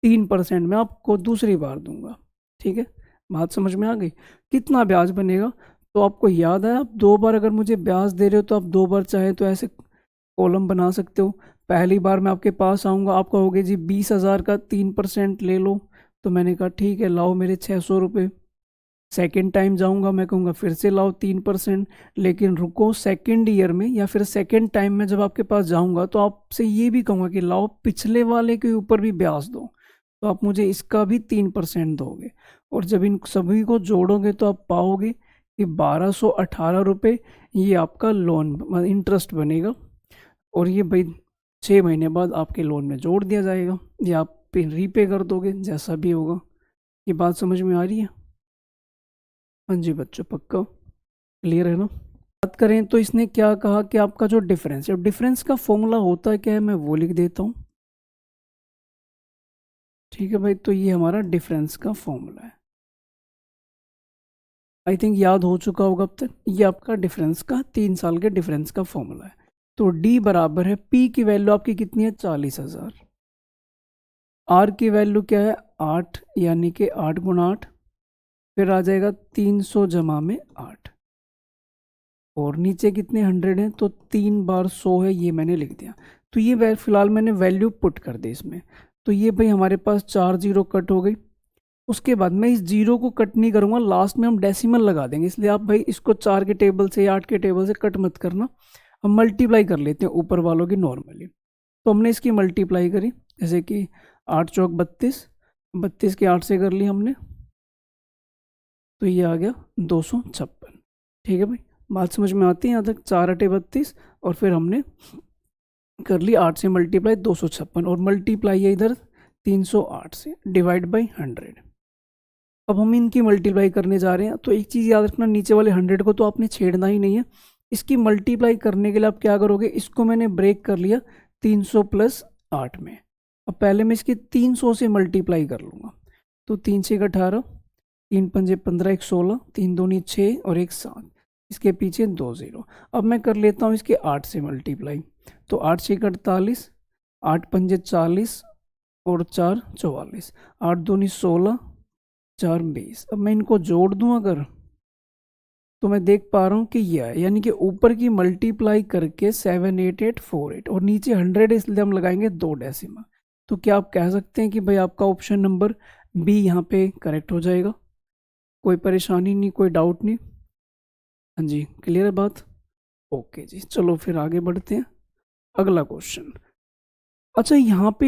3% मैं आपको दूसरी बार दूंगा। ठीक है, बात समझ में आ गई? कितना ब्याज बनेगा? तो आपको याद है, आप 2 बार अगर मुझे ब्याज दे रहे हो तो आप 2 बार चाहे तो ऐसे कॉलम बना सकते हो। पहली बार मैं आपके पास आऊँगा, आप कहोगे जी 20,000 का 3% ले लो, तो मैंने कहा ठीक है लाओ मेरे 600 रुपये। सेकेंड टाइम जाऊँगा, मैं कहूँगा फिर से लाओ 3%। लेकिन रुको, सेकेंड ईयर में या फिर सेकेंड टाइम में जब आपके पास जाऊँगा तो आपसे ये भी कहूँगा कि लाओ पिछले वाले के ऊपर भी ब्याज दो, तो आप मुझे इसका भी 3% दोगे। और जब इन सभी को जोड़ोगे तो आप पाओगे कि 1218 रुपये ये आपका लोन इंटरेस्ट बनेगा। और ये भाई 6 महीने बाद आपके लोन में जोड़ दिया जाएगा, या आप पे रीपे कर दोगे, जैसा भी होगा। ये बात समझ में आ रही है? हाँ जी बच्चों, पक्का क्लियर है ना? बात करें तो इसने क्या कहा कि आपका जो डिफरेंस है, डिफरेंस का फॉर्मूला होता है क्या है, मैं वो लिख देता हूँ। ठीक है भाई, तो ये हमारा डिफरेंस का फॉर्मूला है। आई थिंक याद हो चुका होगा अब तक। ये आपका डिफरेंस का 3 साल के डिफरेंस का फॉर्मूला है। तो डी बराबर है, पी की वैल्यू आपकी कितनी है, 40,000। आर की वैल्यू क्या है, 8, यानी कि 8 × 8, फिर आ जाएगा 300 जमा में 8। और नीचे कितने 100 हैं, तो 3 बार 100 है, ये मैंने लिख दिया। तो ये फिलहाल मैंने वैल्यू पुट कर दी इसमें। तो ये भाई हमारे पास 4 जीरो कट हो गई। उसके बाद मैं इस जीरो को कट नहीं करूँगा, लास्ट में हम डेसिमल लगा देंगे, इसलिए आप भाई इसको 4 के टेबल से या 8 के टेबल से कट मत करना। हम मल्टीप्लाई कर लेते हैं ऊपर वालों की नॉर्मली। तो हमने इसकी मल्टीप्लाई करी, जैसे कि 8 चौक 32, 32 के 8 से कर ली हमने, तो ये आ गया 256। ठीक है भाई, बात समझ में आती है यहाँ तक? 4 × 8 = 32, और फिर हमने कर ली 8 से मल्टीप्लाई 256, और मल्टीप्लाई है इधर 308 से, डिवाइड बाई 100। अब हम इनकी मल्टीप्लाई करने जा रहे हैं, तो एक चीज़ याद रखना, नीचे वाले 100 को तो आपने छेड़ना ही नहीं है। इसकी मल्टीप्लाई करने के लिए आप क्या करोगे, इसको मैंने ब्रेक कर लिया 300 + 8 में। अब पहले मैं इसकी 300 से मल्टीप्लाई कर लूँगा। तो 3 × 6 = 18, 3 × 5 = 15, 1 16, 3 दूनी 6 और 1 7, इसके पीछे 2 0। अब मैं कर लेता हूँ इसके 8 से मल्टीप्लाई। तो 8 × 6 = 48, 8 × 5 = 40 और 4 44, 8 दूनी 16, 4 20। अब मैं इनको जोड़ दूं अगर, तो मैं देख पा रहा हूँ कि ये है, यानी कि ऊपर की मल्टीप्लाई करके 78848 और नीचे 100 इसलिए हम लगाएंगे 2 डेसिमल। तो क्या आप कह सकते हैं कि भाई आपका ऑप्शन नंबर बी यहाँ पे करेक्ट हो जाएगा? कोई परेशानी नहीं, कोई डाउट नहीं? हाँ जी, क्लियर है बात? ओके जी, चलो फिर आगे बढ़ते हैं। अगला क्वेश्चन। अच्छा, यहाँ पे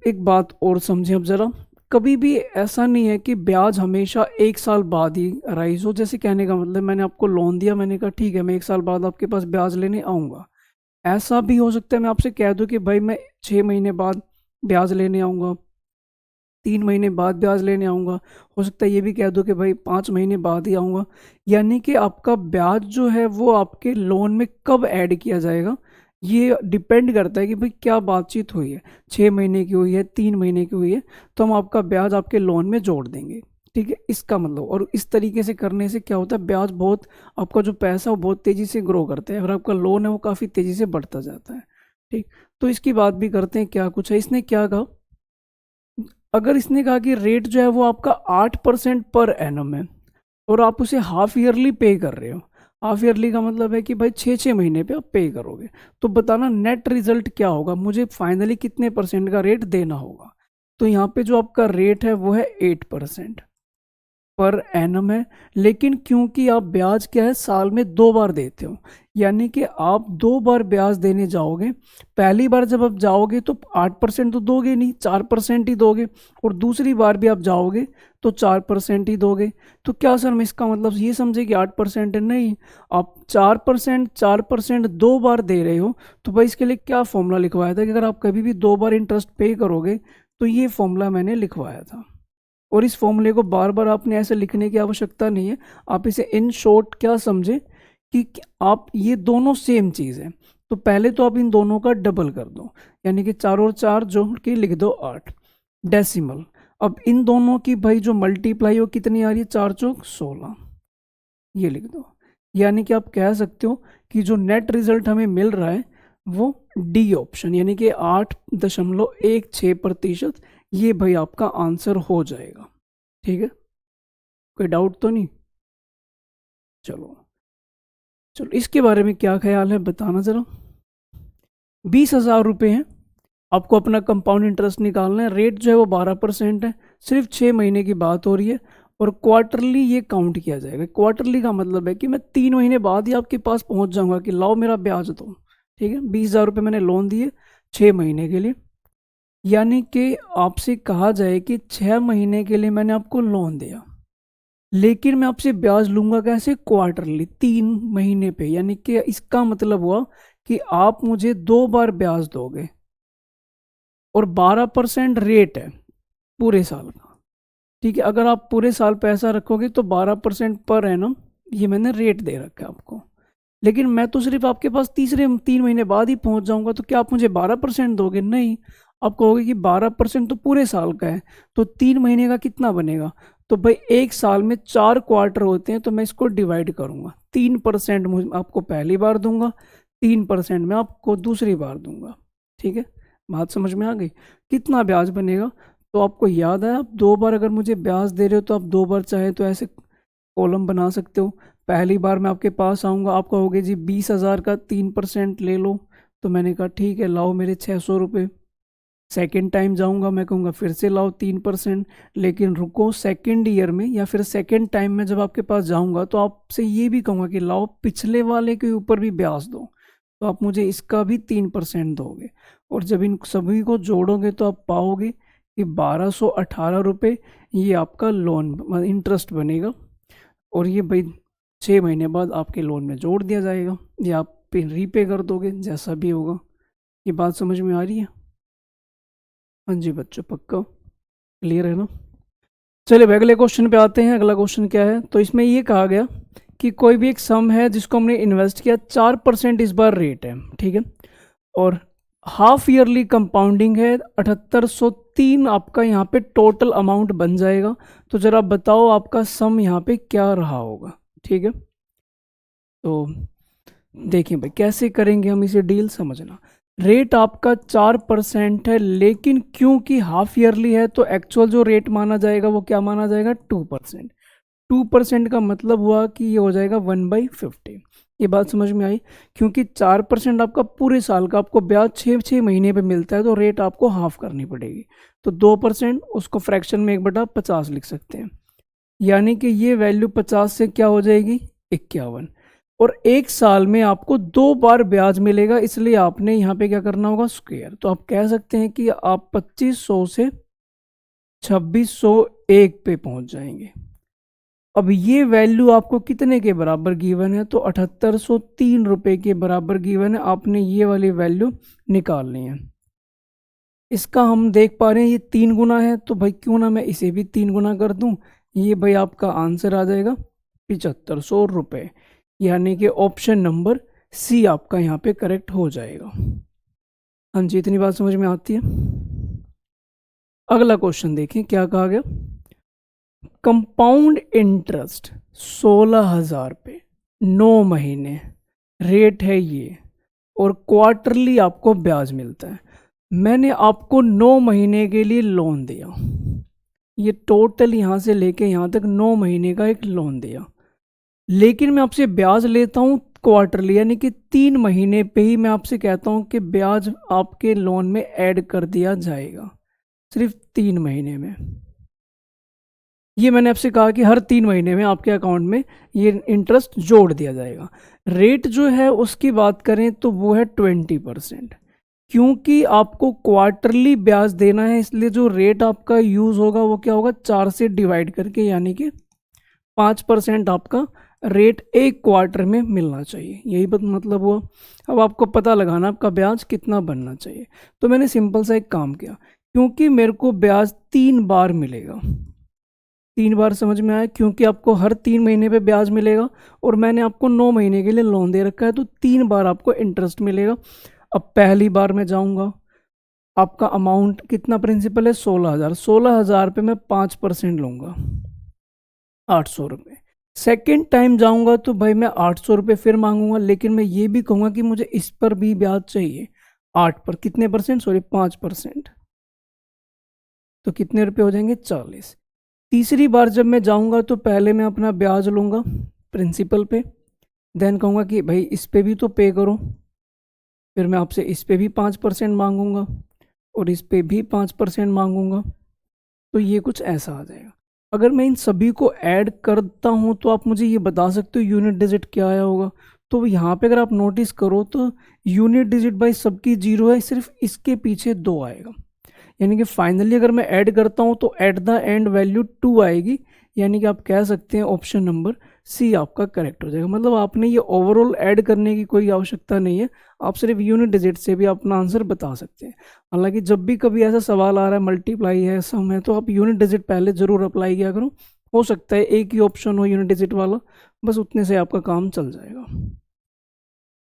एक बात और समझें अब ज़रा। कभी भी ऐसा नहीं है कि ब्याज हमेशा 1 साल बाद ही राइज हो। जैसे कहने का मतलब, मैंने आपको लोन दिया, मैंने कहा ठीक है मैं 1 साल बाद आपके पास ब्याज लेने आऊँगा। ऐसा भी हो सकता है मैं आपसे कह दूं कि भाई मैं 6 महीने बाद ब्याज लेने आऊँगा, 3 महीने बाद ब्याज लेने आऊँगा। हो सकता है ये भी कह दूं कि भाई 5 महीने बाद ही आऊँगा। यानी कि आपका ब्याज जो है वो आपके लोन में कब ऐड किया जाएगा, ये डिपेंड करता है कि भाई क्या बातचीत हुई है। 6 महीने की हुई है, 3 महीने की हुई है, तो हम आपका ब्याज आपके लोन में जोड़ देंगे। ठीक है, इसका मतलब। और इस तरीके से करने से क्या होता है, ब्याज बहुत, आपका जो पैसा वो बहुत तेज़ी से ग्रो करता है और आपका लोन है वो काफ़ी तेज़ी से बढ़ता जाता है। ठीक, तो इसकी बात भी करते हैं। क्या कुछ है, इसने क्या कहा, अगर इसने कहा कि रेट जो है वो आपका 8% पर एनम है और आप उसे हाफ ईयरली पे कर रहे हो। हाफ ईयरली का मतलब है कि भाई 6-6 महीने पे आप पे करोगे। तो बताना नेट रिजल्ट क्या होगा, मुझे फाइनली कितने परसेंट का रेट देना होगा। तो यहाँ पे जो आपका रेट है वो है 8% पर एनम है। लेकिन क्योंकि आप ब्याज क्या है साल में 2 बार देते हो, यानी कि आप 2 बार ब्याज देने जाओगे। पहली बार जब आप जाओगे तो 8% तो दोगे नहीं, 4% ही दोगे। और दूसरी बार भी आप जाओगे तो 4% ही दोगे। तो क्या सर, मैं इसका मतलब ये समझे कि 8% है? नहीं, आप 4%, 4% 2 बार दे रहे हो। तो भाई इसके लिए क्या फॉर्मूला लिखवाया था कि अगर आप कभी भी 2 बार इंटरेस्ट पे करोगे, तो ये फॉर्मूला मैंने लिखवाया था। और इस फॉर्मूले को बार बार आपने ऐसे लिखने की आवश्यकता नहीं है। आप इसे इन शॉर्ट क्या समझे कि आप ये दोनों सेम चीज़ है। तो पहले तो आप इन दोनों का डबल कर दो, यानी कि 4 और 4 जोड़ के लिख दो 8 डेसिमल। अब इन दोनों की भाई जो मल्टीप्लाई हो कितनी आ रही है, 4 चौक 16, ये लिख दो। यानी कि आप कह सकते हो कि जो नेट रिजल्ट हमें मिल रहा है वो डी ऑप्शन, यानी कि 8.16%, ये भाई आपका आंसर हो जाएगा। ठीक है, कोई डाउट तो नहीं? चलो चलो, इसके बारे में क्या ख्याल है बताना ज़रा। 20,000 रुपये हैं, आपको अपना कंपाउंड इंटरेस्ट निकालना है। रेट जो है वो 12% है। सिर्फ 6 महीने की बात हो रही है और क्वार्टरली ये काउंट किया जाएगा। क्वार्टरली का मतलब है कि मैं 3 महीने बाद ही आपके पास पहुंच जाऊंगा कि लाओ मेरा ब्याज दो। ठीक है, 20,000 रुपये मैंने लोन दिए 6 महीने के लिए। यानी कि आपसे कहा जाए कि 6 महीने के लिए मैंने आपको लोन दिया, लेकिन मैं आपसे ब्याज लूंगा कैसे, क्वार्टरली, 3 महीने पे। यानी कि इसका मतलब हुआ कि आप मुझे 2 बार ब्याज दोगे और 12% रेट है पूरे साल का। ठीक है, अगर आप पूरे साल पैसा रखोगे तो 12% पर एनम, ये मैंने रेट दे रखा है आपको। लेकिन मैं तो सिर्फ आपके पास तीसरे 3 महीने बाद ही पहुंच जाऊंगा, तो क्या आप मुझे 12% दोगे? नहीं, आप कहोगे कि 12% तो पूरे साल का है, तो 3 महीने का कितना बनेगा? तो भाई 1 साल में 4 क्वार्टर होते हैं, तो मैं इसको डिवाइड करूंगा। 3% मुझे आपको पहली बार दूंगा, 3% मैं आपको दूसरी बार दूंगा। ठीक है, बात समझ में आ गई? कितना ब्याज बनेगा? तो आपको याद है, आप 2 बार अगर मुझे ब्याज दे रहे हो तो आप 2 बार चाहे तो ऐसे कॉलम बना सकते हो। पहली बार मैं आपके पास आऊँगा, आप कहोगे जी 20,000 का 3% ले लो। तो मैंने कहा ठीक है, लाओ मेरे 600 रुपये। सेकेंड टाइम जाऊँगा, मैं कहूँगा फिर से लाओ 3%। लेकिन रुको, सेकेंड ईयर में या फिर सेकेंड टाइम में जब आपके पास जाऊँगा तो आपसे ये भी कहूँगा कि लाओ पिछले वाले के ऊपर भी ब्याज दो। तो आप मुझे इसका भी 3% दोगे। और जब इन सभी को जोड़ोगे तो आप पाओगे कि 1218 रुपये ये आपका लोन इंटरेस्ट बनेगा। और ये भाई 6 महीने बाद आपके लोन में जोड़ दिया जाएगा, या आप पे रीपे कर दोगे, जैसा भी होगा। ये बात समझ में आ रही है? हाँ जी बच्चों, पक्का क्लियर है ना? चलिए भाई अगले क्वेश्चन पे आते हैं। अगला क्वेश्चन क्या है, तो इसमें ये कहा गया कि कोई भी एक सम है जिसको हमने इन्वेस्ट किया, 4% इस बार रेट है। ठीक है, और हाफ ईयरली कंपाउंडिंग है, 7803 आपका यहाँ पे टोटल अमाउंट बन जाएगा। तो जरा बताओ आपका सम यहाँ पे क्या रहा होगा। ठीक है, तो देखिए भाई कैसे करेंगे हम इसे डील, समझना। रेट आपका 4% है, लेकिन क्योंकि हाफ ईयरली है तो एक्चुअल जो रेट माना जाएगा वो क्या माना जाएगा, 2%। 2% का मतलब हुआ कि ये हो जाएगा 1/50। ये बात समझ में आई? क्योंकि 4% आपका पूरे साल का आपको ब्याज 6 महीने पे मिलता है, तो रेट आपको हाफ करनी पड़ेगी। तो 2% उसको फ्रैक्शन में 1/50 लिख सकते हैं, यानी कि ये वैल्यू 50 से क्या हो जाएगी, 51। और एक साल में आपको 2 बार ब्याज मिलेगा, इसलिए आपने यहाँ पे क्या करना होगा, स्क्वायर। तो आप कह सकते हैं कि आप 2500 से 2601 पे पहुंच जाएंगे। अब ये वैल्यू आपको कितने के बराबर गिवन है, तो 7803 रुपए के बराबर गिवन है। आपने ये वाली वैल्यू निकालनी है। इसका हम देख पा रहे हैं ये 3 गुना है, तो भाई क्यों ना मैं इसे भी 3 गुना कर दूं। ये भाई आपका आंसर आ जाएगा 7500 रुपये, यानी कि ऑप्शन नंबर सी आपका यहाँ पे करेक्ट हो जाएगा। हाँ जी, इतनी बात समझ में आती है। अगला क्वेश्चन देखें क्या कहा गया। कंपाउंड इंटरेस्ट 16,000 पे 9 महीने रेट है ये, और क्वार्टरली आपको ब्याज मिलता है। मैंने आपको 9 महीने के लिए लोन दिया, ये टोटल यहाँ से लेके यहाँ तक 9 महीने का एक लोन दिया, लेकिन मैं आपसे ब्याज लेता हूँ क्वार्टरली, यानी कि 3 महीने पे ही मैं आपसे कहता हूँ कि ब्याज आपके लोन में ऐड कर दिया जाएगा, सिर्फ 3 महीने में। ये मैंने आपसे कहा कि हर 3 महीने में आपके अकाउंट में ये इंटरेस्ट जोड़ दिया जाएगा। रेट जो है उसकी बात करें तो वो है 20%, क्योंकि आपको क्वार्टरली ब्याज देना है, इसलिए जो रेट आपका यूज होगा वो क्या होगा, 4 से डिवाइड करके, यानी कि 5% आपका रेट एक क्वार्टर में मिलना चाहिए। यही मतलब हुआ। अब आपको पता लगाना आपका ब्याज कितना बनना चाहिए। तो मैंने सिंपल सा एक काम किया, क्योंकि मेरे को ब्याज 3 बार मिलेगा, 3 बार समझ में आया, क्योंकि आपको हर 3 महीने पे ब्याज मिलेगा और मैंने आपको 9 महीने के लिए लोन दे रखा है, तो 3 बार आपको इंटरेस्ट मिलेगा। अब पहली बार मैं जाऊंगा, आपका अमाउंट कितना प्रिंसिपल है, 16,000। 16,000 पे मैं 5% लूंगा, 800 रुपये। सेकेंड टाइम जाऊंगा तो भाई मैं 800 रुपये फिर मांगूंगा, लेकिन मैं ये भी कहूंगा कि मुझे इस पर भी ब्याज चाहिए, 8 पर कितने परसेंट, सॉरी 5%। तो कितने रुपए हो जाएंगे, 40। तीसरी बार जब मैं जाऊंगा तो पहले मैं अपना ब्याज लूंगा प्रिंसिपल पे, देन कहूँगा कि भाई इस पे भी तो पे करो, फिर मैं आपसे इस पे भी 5% मांगूंगा और इस पे भी 5% मांगूंगा। तो ये कुछ ऐसा आ जाएगा। अगर मैं इन सभी को ऐड करता हूँ तो आप मुझे ये बता सकते हो यूनिट डिजिट क्या आया होगा। तो यहाँ पे अगर आप नोटिस करो तो यूनिट डिजिट बाई सबकी 0 है, सिर्फ इसके पीछे 2 आएगा, यानी कि फाइनली अगर मैं ऐड करता हूँ तो एट द एंड वैल्यू 2 आएगी, यानी कि आप कह सकते हैं ऑप्शन नंबर सी आपका करेक्ट हो जाएगा। मतलब आपने ये ओवरऑल ऐड करने की कोई आवश्यकता नहीं है, आप सिर्फ यूनिट डिजिट से भी अपना आंसर बता सकते हैं। हालांकि जब भी कभी ऐसा सवाल आ रहा है, मल्टीप्लाई है, सम है, तो आप यूनिट डिजिट पहले ज़रूर अप्लाई किया करो। हो सकता है एक ही ऑप्शन हो यूनिट डिजिट वाला, बस उतने से आपका काम चल जाएगा।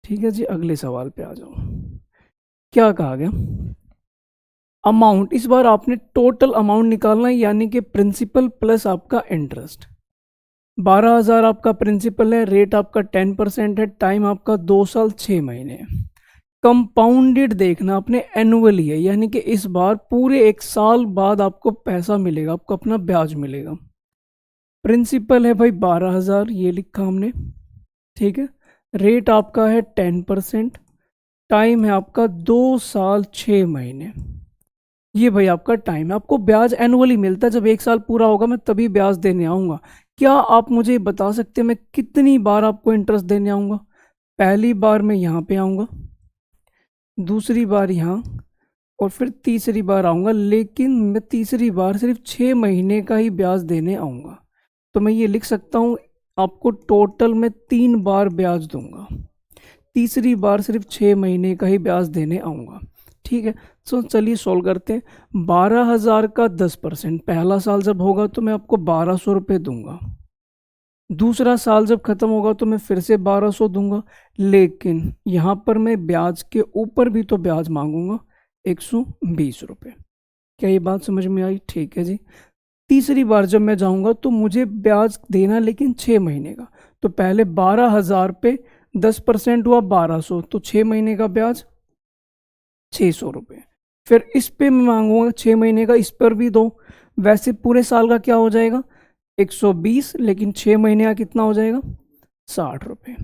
ठीक है जी, अगले सवाल पे आ जाओ। क्या कहा गया, अमाउंट, इस बार आपने टोटल अमाउंट निकालना है, यानी कि प्रिंसिपल प्लस आपका इंटरेस्ट। 12,000 आपका प्रिंसिपल है, रेट आपका 10% है, टाइम आपका 2 साल 6 महीने है। कंपाउंडेड देखना आपने एनुअली है, यानी कि इस बार पूरे 1 साल बाद आपको पैसा मिलेगा, आपको अपना ब्याज मिलेगा। प्रिंसिपल है भाई 12,000, ये लिखा हमने, ठीक है। रेट आपका है 10%, टाइम है आपका 2 साल 6 महीने। ये भाई आपका टाइम है। आपको ब्याज एनुअली मिलता है, जब 1 साल पूरा होगा मैं तभी ब्याज देने आऊँगा। क्या आप मुझे बता सकते हैं मैं कितनी बार आपको इंटरेस्ट देने आऊँगा। पहली बार मैं यहाँ पे आऊँगा, दूसरी बार यहाँ, और फिर तीसरी बार आऊँगा, लेकिन मैं तीसरी बार सिर्फ 6 महीने का ही ब्याज देने आऊँगा। तो मैं ये लिख सकता हूँ आपको टोटल मैं 3 बार ब्याज दूंगा, तीसरी बार सिर्फ 6 महीने का ही ब्याज देने आऊँगा। ठीक है, सो चलिए सॉल्व करते हैं। 12,000 का 10%, पहला साल जब होगा तो मैं आपको 1,200 रुपये दूंगा, दूसरा साल जब खत्म होगा तो मैं फिर से 1,200 दूंगा, लेकिन यहाँ पर मैं ब्याज के ऊपर भी तो ब्याज मांगूंगा 120 रुपये। क्या ये बात समझ में आई? ठीक है जी। तीसरी बार जब मैं जाऊंगा तो मुझे ब्याज देना लेकिन 6 महीने का, तो पहले 12,000 पे 10% हुआ 1,200, तो 6 महीने का ब्याज 600 रुपये। फिर इस पे मैं मांगूंगा 6 महीने का, इस पर भी दो, वैसे पूरे साल का क्या हो जाएगा 120, लेकिन 6 महीने का कितना हो जाएगा 60 रुपये।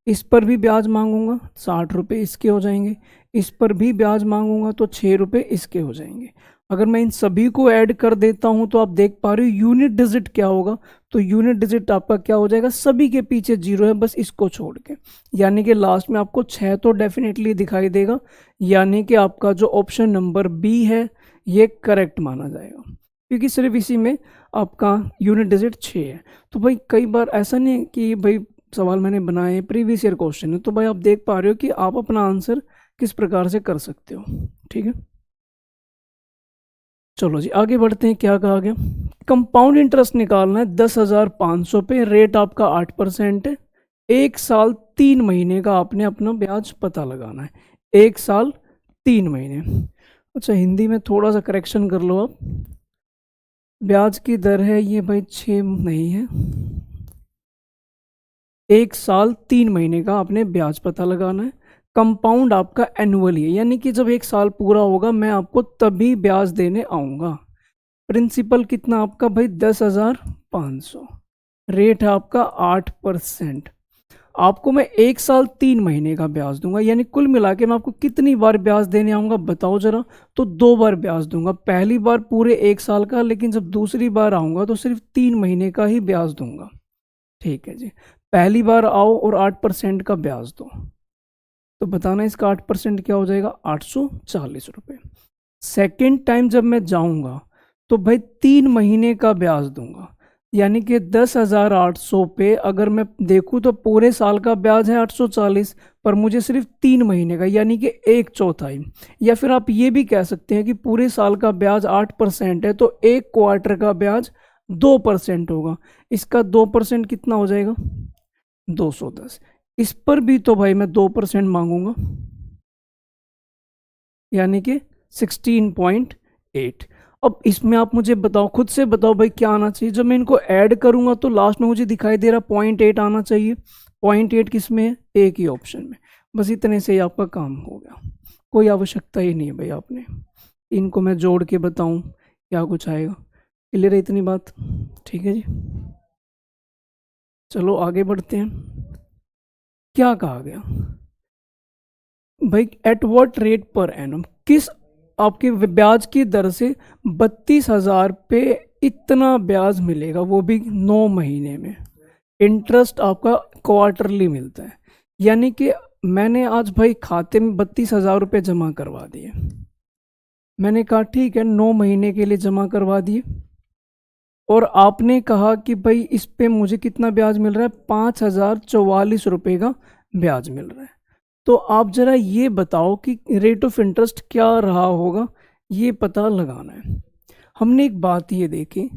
इस पर भी ब्याज मांगूंगा 60 रुपये इसके हो जाएंगे, इस पर भी ब्याज मांगूंगा तो 6 रुपये इसके हो जाएंगे। अगर मैं इन सभी को ऐड कर देता हूं तो आप देख पा रहे हो यूनिट डिजिट क्या होगा, तो यूनिट डिजिट आपका क्या हो जाएगा, सभी के पीछे जीरो है बस इसको छोड़ के, यानी कि लास्ट में आपको 6 तो डेफिनेटली दिखाई देगा, यानी कि आपका जो ऑप्शन नंबर बी है ये करेक्ट माना जाएगा, क्योंकि सिर्फ इसी में आपका यूनिट डिजिट 6 है। तो भाई कई बार ऐसा नहीं है कि भाई सवाल मैंने बनाए प्रीवियस ईयर क्वेश्चन है, तो भाई आप देख पा रहे हो कि आप अपना आंसर किस प्रकार से कर सकते हो। ठीक है, चलो जी आगे बढ़ते हैं। क्या कहा गया, कंपाउंड इंटरेस्ट निकालना है 10,500 पे, रेट आपका 8% है, 1 साल 3 महीने का आपने अपना ब्याज पता लगाना है, 1 साल 3 महीने। अच्छा हिंदी में थोड़ा सा करेक्शन कर लो आप, ब्याज की दर है ये भाई 6 नहीं है, 1 साल 3 महीने का आपने ब्याज पता लगाना है। कंपाउंड आपका एनुअली है, यानी कि जब 1 साल पूरा होगा मैं आपको तभी ब्याज देने आऊँगा। प्रिंसिपल कितना आपका भाई 10,500, रेट है आपका 8%। आपको मैं 1 साल 3 महीने का ब्याज दूंगा, यानी कुल मिला के मैं आपको कितनी बार ब्याज देने आऊँगा बताओ जरा, तो 2 बार ब्याज दूंगा। पहली बार पूरे 1 साल का, लेकिन जब दूसरी बार आऊँगा तो सिर्फ 3 महीने का ही ब्याज दूंगा। ठीक है जी, पहली बार आओ और 8% का ब्याज दो, तो बताना इसका 8% क्या हो जाएगा 840 रुपये। सेकेंड टाइम जब मैं जाऊंगा तो भाई 3 महीने का ब्याज दूंगा, यानी कि 10,800 पे अगर मैं देखूँ तो पूरे साल का ब्याज है 840, पर मुझे सिर्फ 3 महीने का यानी कि 1/4। या फिर आप ये भी कह सकते हैं कि पूरे साल का ब्याज 8% है तो 1 क्वार्टर का ब्याज 2% होगा, इसका 2% कितना हो जाएगा 210। इस पर भी तो भाई मैं 2% मांगूंगा, यानी कि 16.8। अब इसमें आप मुझे बताओ, खुद से बताओ भाई क्या आना चाहिए, जब मैं इनको ऐड करूंगा तो लास्ट में मुझे दिखाई दे रहा 0.8 आना चाहिए। 0.8 किस में है, एक ही ऑप्शन में, बस इतने से ही आपका काम हो गया, कोई आवश्यकता ही नहीं है भाई आपने इनको मैं जोड़ के बताऊं क्या कुछ आएगा। क्लियर है इतनी बात, ठीक है जी। चलो आगे बढ़ते हैं। क्या कहा गया भाई, at what rate per annum, किस आपके ब्याज की दर से 32,000 पे इतना ब्याज मिलेगा, वो भी 9 महीने में। इंटरेस्ट आपका क्वार्टरली मिलता है, यानी कि मैंने आज भाई खाते में 32,000 रुपये जमा करवा दिए, मैंने कहा ठीक है 9 महीने के लिए जमा करवा दिए, और आपने कहा कि भाई इस पे मुझे कितना ब्याज मिल रहा है 5,044 रुपये का ब्याज मिल रहा है। तो आप जरा ये बताओ कि रेट ऑफ इंटरेस्ट क्या रहा होगा, ये पता लगाना है। हमने एक बात ये देखी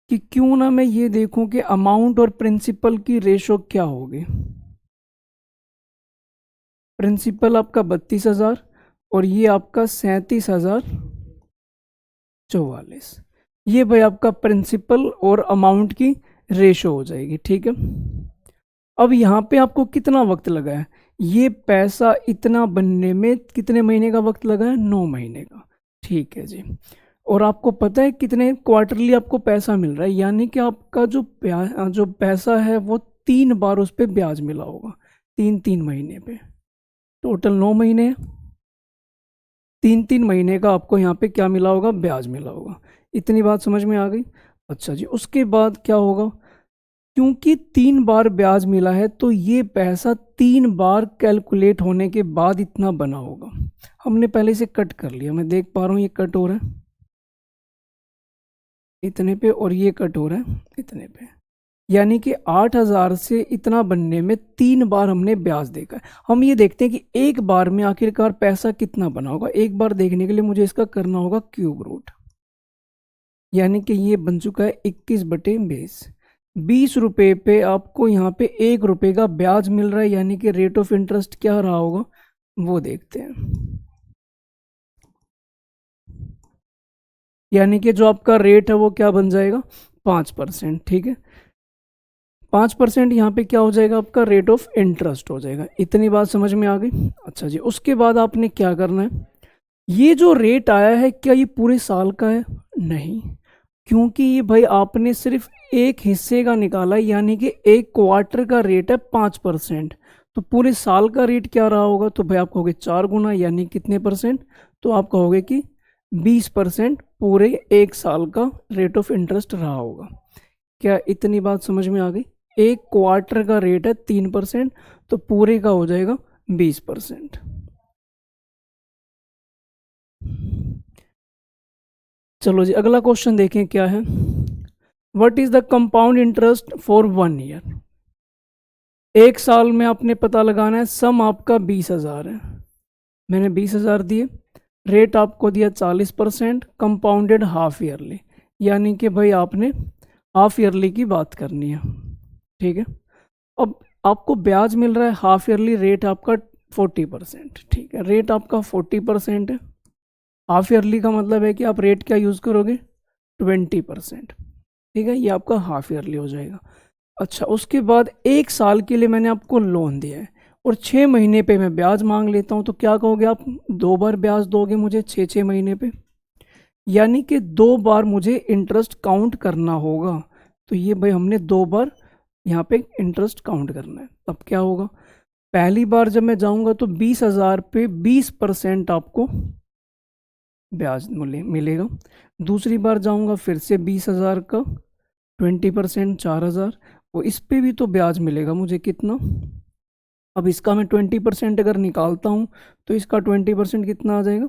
कि क्यों ना मैं ये देखूं कि अमाउंट और प्रिंसिपल की रेशो क्या होगी। प्रिंसिपल आपका 32,000 और ये आपका 37,044, ये भाई आपका प्रिंसिपल और अमाउंट की रेशो हो जाएगी। ठीक है, अब यहाँ पे आपको कितना वक्त लगा है, ये पैसा इतना बनने में कितने महीने का वक्त लगा है 9 महीने का। ठीक है जी, और आपको पता है कितने क्वार्टरली आपको पैसा मिल रहा है, यानी कि आपका जो पैसा है वो 3 बार उस पर ब्याज मिला होगा, 3 महीने पे, टोटल 9 महीने है, 3 महीने का आपको यहाँ पे क्या मिला होगा ब्याज मिला होगा। इतनी बात समझ में आ गई। अच्छा जी, उसके बाद क्या होगा, क्योंकि 3 बार ब्याज मिला है तो ये पैसा 3 बार कैलकुलेट होने के बाद इतना बना होगा। हमने पहले से कट कर लिया, मैं देख पा रहा हूँ ये कट हो रहा है इतने पे और ये कट हो रहा है इतने पे, यानी कि 8,000 से इतना बनने में 3 बार हमने ब्याज देखा है। हम ये देखते हैं कि एक बार में आखिरकार पैसा कितना बना होगा। एक बार देखने के लिए मुझे इसका करना होगा क्यूब रूट, यानी कि ये बन चुका है 21/20। 20 रुपये पे आपको यहाँ पे 1 रुपये का ब्याज मिल रहा है, यानी कि रेट ऑफ इंटरेस्ट क्या रहा होगा वो देखते हैं। यानी कि जो आपका रेट है वो क्या बन जाएगा 5%। ठीक है, 5% यहाँ पे क्या हो जाएगा आपका रेट ऑफ इंटरेस्ट हो जाएगा। इतनी बात समझ में आ गई। अच्छा जी, उसके बाद आपने क्या करना है, ये जो रेट आया है क्या ये पूरे साल का है, नहीं, क्योंकि ये भाई आपने सिर्फ एक हिस्से का निकाला, यानी कि एक क्वार्टर का रेट है 5%, तो पूरे साल का रेट क्या रहा होगा, तो भाई आप कहोगे 4 गुना, यानी कितने परसेंट, तो आप कहोगे कि 20% पूरे एक साल का रेट ऑफ इंटरेस्ट रहा होगा। क्या इतनी बात समझ में आ गई? एक क्वार्टर का रेट है 3%, तो पूरे का हो जाएगा 20%। चलो जी, अगला क्वेश्चन देखें क्या है। What is the compound interest for 1 year? एक साल में आपने पता लगाना है, सम आपका 20,000 है, मैंने 20,000 दिए, रेट आपको दिया 40%, कंपाउंडेड हाफ ईयरली, यानी कि भाई आपने हाफ ईयरली की बात करनी है। ठीक है, अब आपको ब्याज मिल रहा है हाफ ईयरली, रेट आपका 40%। ठीक है, रेट आपका 40% है, हाफ ईयरली का मतलब है कि आप रेट क्या यूज़ करोगे, 20%। ठीक है, ये आपका हाफ ईयरली हो जाएगा। अच्छा, उसके बाद एक साल के लिए मैंने आपको लोन दिया है और 6 महीने पे मैं ब्याज मांग लेता हूँ, तो क्या कहोगे आप, 2 बार ब्याज दोगे मुझे 6 6 महीने पे, यानी कि 2 बार मुझे इंटरेस्ट काउंट करना होगा। तो ये भाई हमने 2 बार यहाँ पे इंटरेस्ट काउंट करना है। अब क्या होगा, पहली बार जब मैं जाऊँगा तो 20,000 पे 20% आपको ब्याज मिलेगा। दूसरी बार जाऊँगा फिर से 20,000 का 20%, 4,000, वो इस पे भी तो ब्याज मिलेगा मुझे कितना। अब इसका मैं 20% अगर निकालता हूँ तो इसका 20% कितना आ जाएगा,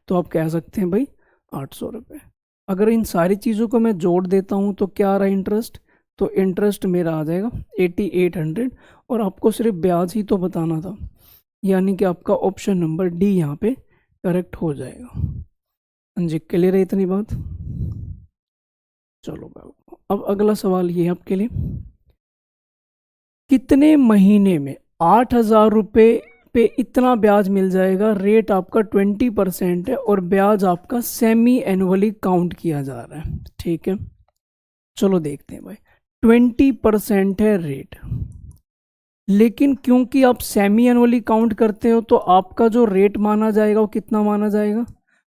तो आप कह सकते हैं भाई 800 रुपये। अगर इन सारी चीज़ों को मैं जोड़ देता हूँ तो क्या आ रहा है इंटरेस्ट, तो इंटरेस्ट मेरा आ जाएगा 8800, और आपको सिर्फ ब्याज ही तो बताना था, यानी कि आपका ऑप्शन नंबर डी यहाँ पे करेक्ट हो जाएगा। हाँ जी, क्लियर है इतनी बात? चलो भाई, अब अगला सवाल ये है आपके लिए, कितने महीने में 8,000 रुपये पे इतना ब्याज मिल जाएगा, रेट आपका 20% है और ब्याज आपका सेमी एनुअली काउंट किया जा रहा है। ठीक है, चलो देखते हैं भाई, 20% है रेट, लेकिन क्योंकि आप सेमी एनुअली काउंट करते हो तो आपका जो रेट माना जाएगा वो कितना माना जाएगा,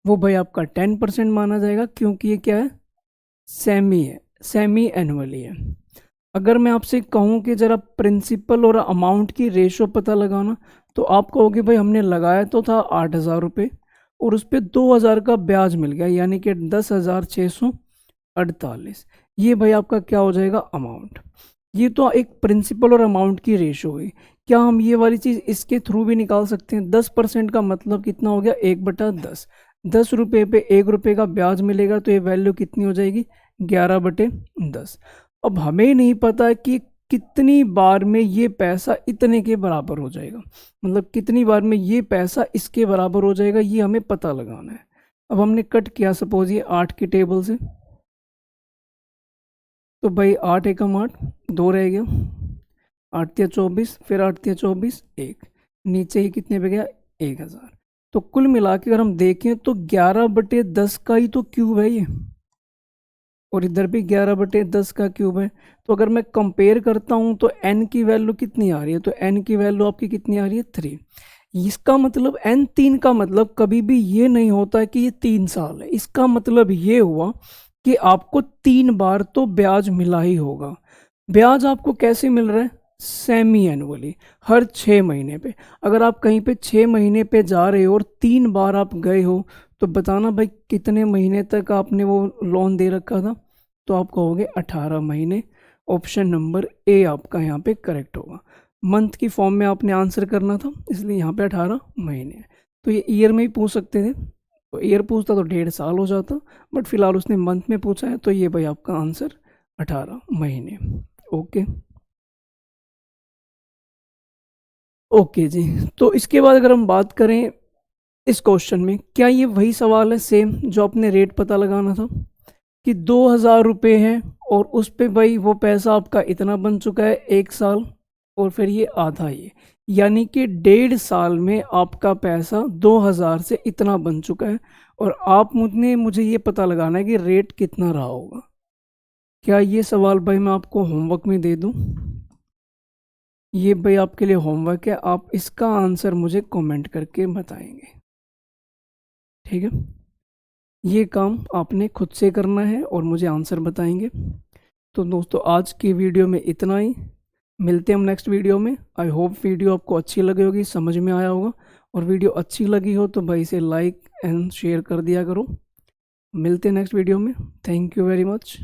वो भाई आपका 10% माना जाएगा, क्योंकि ये क्या है, सेमी है, सेमी एनुअली है। अगर मैं आपसे कहूँ कि ज़रा प्रिंसिपल और अमाउंट की रेशो पता लगाना, तो आप कहोगे भाई हमने लगाया तो था 8,000 रुपये और उस पर 2,000 का ब्याज मिल गया, यानी कि 10,648, ये भाई आपका क्या हो जाएगा, अमाउंट। ये तो एक प्रिंसिपल और अमाउंट की रेशो हुई। क्या हम ये वाली चीज़ इसके थ्रू भी निकाल सकते हैं, 10% का मतलब कितना हो गया, 1/10, 10 रुपये पे 1 रुपये का ब्याज मिलेगा, तो ये वैल्यू कितनी हो जाएगी, 11/10। अब हमें नहीं पता कि कितनी बार में ये पैसा इतने के बराबर हो जाएगा, मतलब कितनी बार में ये पैसा इसके बराबर हो जाएगा, ये हमें पता लगाना है। अब हमने कट किया सपोज ये 8 की टेबल से, तो भाई 8 एकम 8, 2 रह गया, 8 तिया 24, फिर 8 तिया 24, 1, नीचे ही कितने पे गया, 1,000। तो कुल मिला के अगर हम देखें तो 11/10 का ही तो क्यूब है ये, और इधर भी 11/10 का क्यूब है। तो अगर मैं कंपेयर करता हूँ तो n की वैल्यू कितनी आ रही है, तो n की वैल्यू आपकी कितनी आ रही है, 3। इसका मतलब n3 का मतलब कभी भी ये नहीं होता है कि ये 3 साल है, इसका मतलब ये हुआ कि आपको 3 बार तो ब्याज मिला ही होगा। ब्याज आपको कैसे मिल रहा है, सेमी एनुअली, हर 6 महीने पे। अगर आप कहीं पे 6 महीने पे जा रहे हो और 3 बार आप गए हो, तो बताना भाई कितने महीने तक आपने वो लोन दे रखा था, तो आप कहोगे 18 महीने। ऑप्शन नंबर ए आपका यहाँ पे करेक्ट होगा। मंथ की फॉर्म में आपने आंसर करना था, इसलिए यहाँ पे 18 महीने है। तो ये ईयर में ही पूछ सकते थे, तो ईयर पूछता तो 1.5 साल हो जाता, बट फिलहाल उसने मंथ में पूछा है, तो ये भाई आपका आंसर 18 महीने। ओके, ओके जी। तो इसके बाद अगर हम बात करें इस क्वेश्चन में, क्या ये वही सवाल है सेम जो आपने रेट पता लगाना था, कि 2,000 रुपये हैं और उस पे भाई वो पैसा आपका इतना बन चुका है एक साल, और फिर ये आधा, ये यानी कि 1.5 साल में आपका पैसा 2,000 से इतना बन चुका है, और आप मुझे ये पता लगाना है कि रेट कितना रहा होगा। क्या ये सवाल भाई मैं आपको होमवर्क में दे दूं? ये भाई आपके लिए होमवर्क है, आप इसका आंसर मुझे कमेंट करके बताएंगे। ठीक है। ये काम आपने खुद से करना है और मुझे आंसर बताएंगे। तो दोस्तों आज की वीडियो में इतना ही, मिलते हैं हम नेक्स्ट वीडियो में। आई होप वीडियो आपको अच्छी लगी होगी, समझ में आया होगा, और वीडियो अच्छी लगी हो तो भाई इसे लाइक एंड शेयर कर दिया करो। मिलते हैं नेक्स्ट वीडियो में। Thank you very much.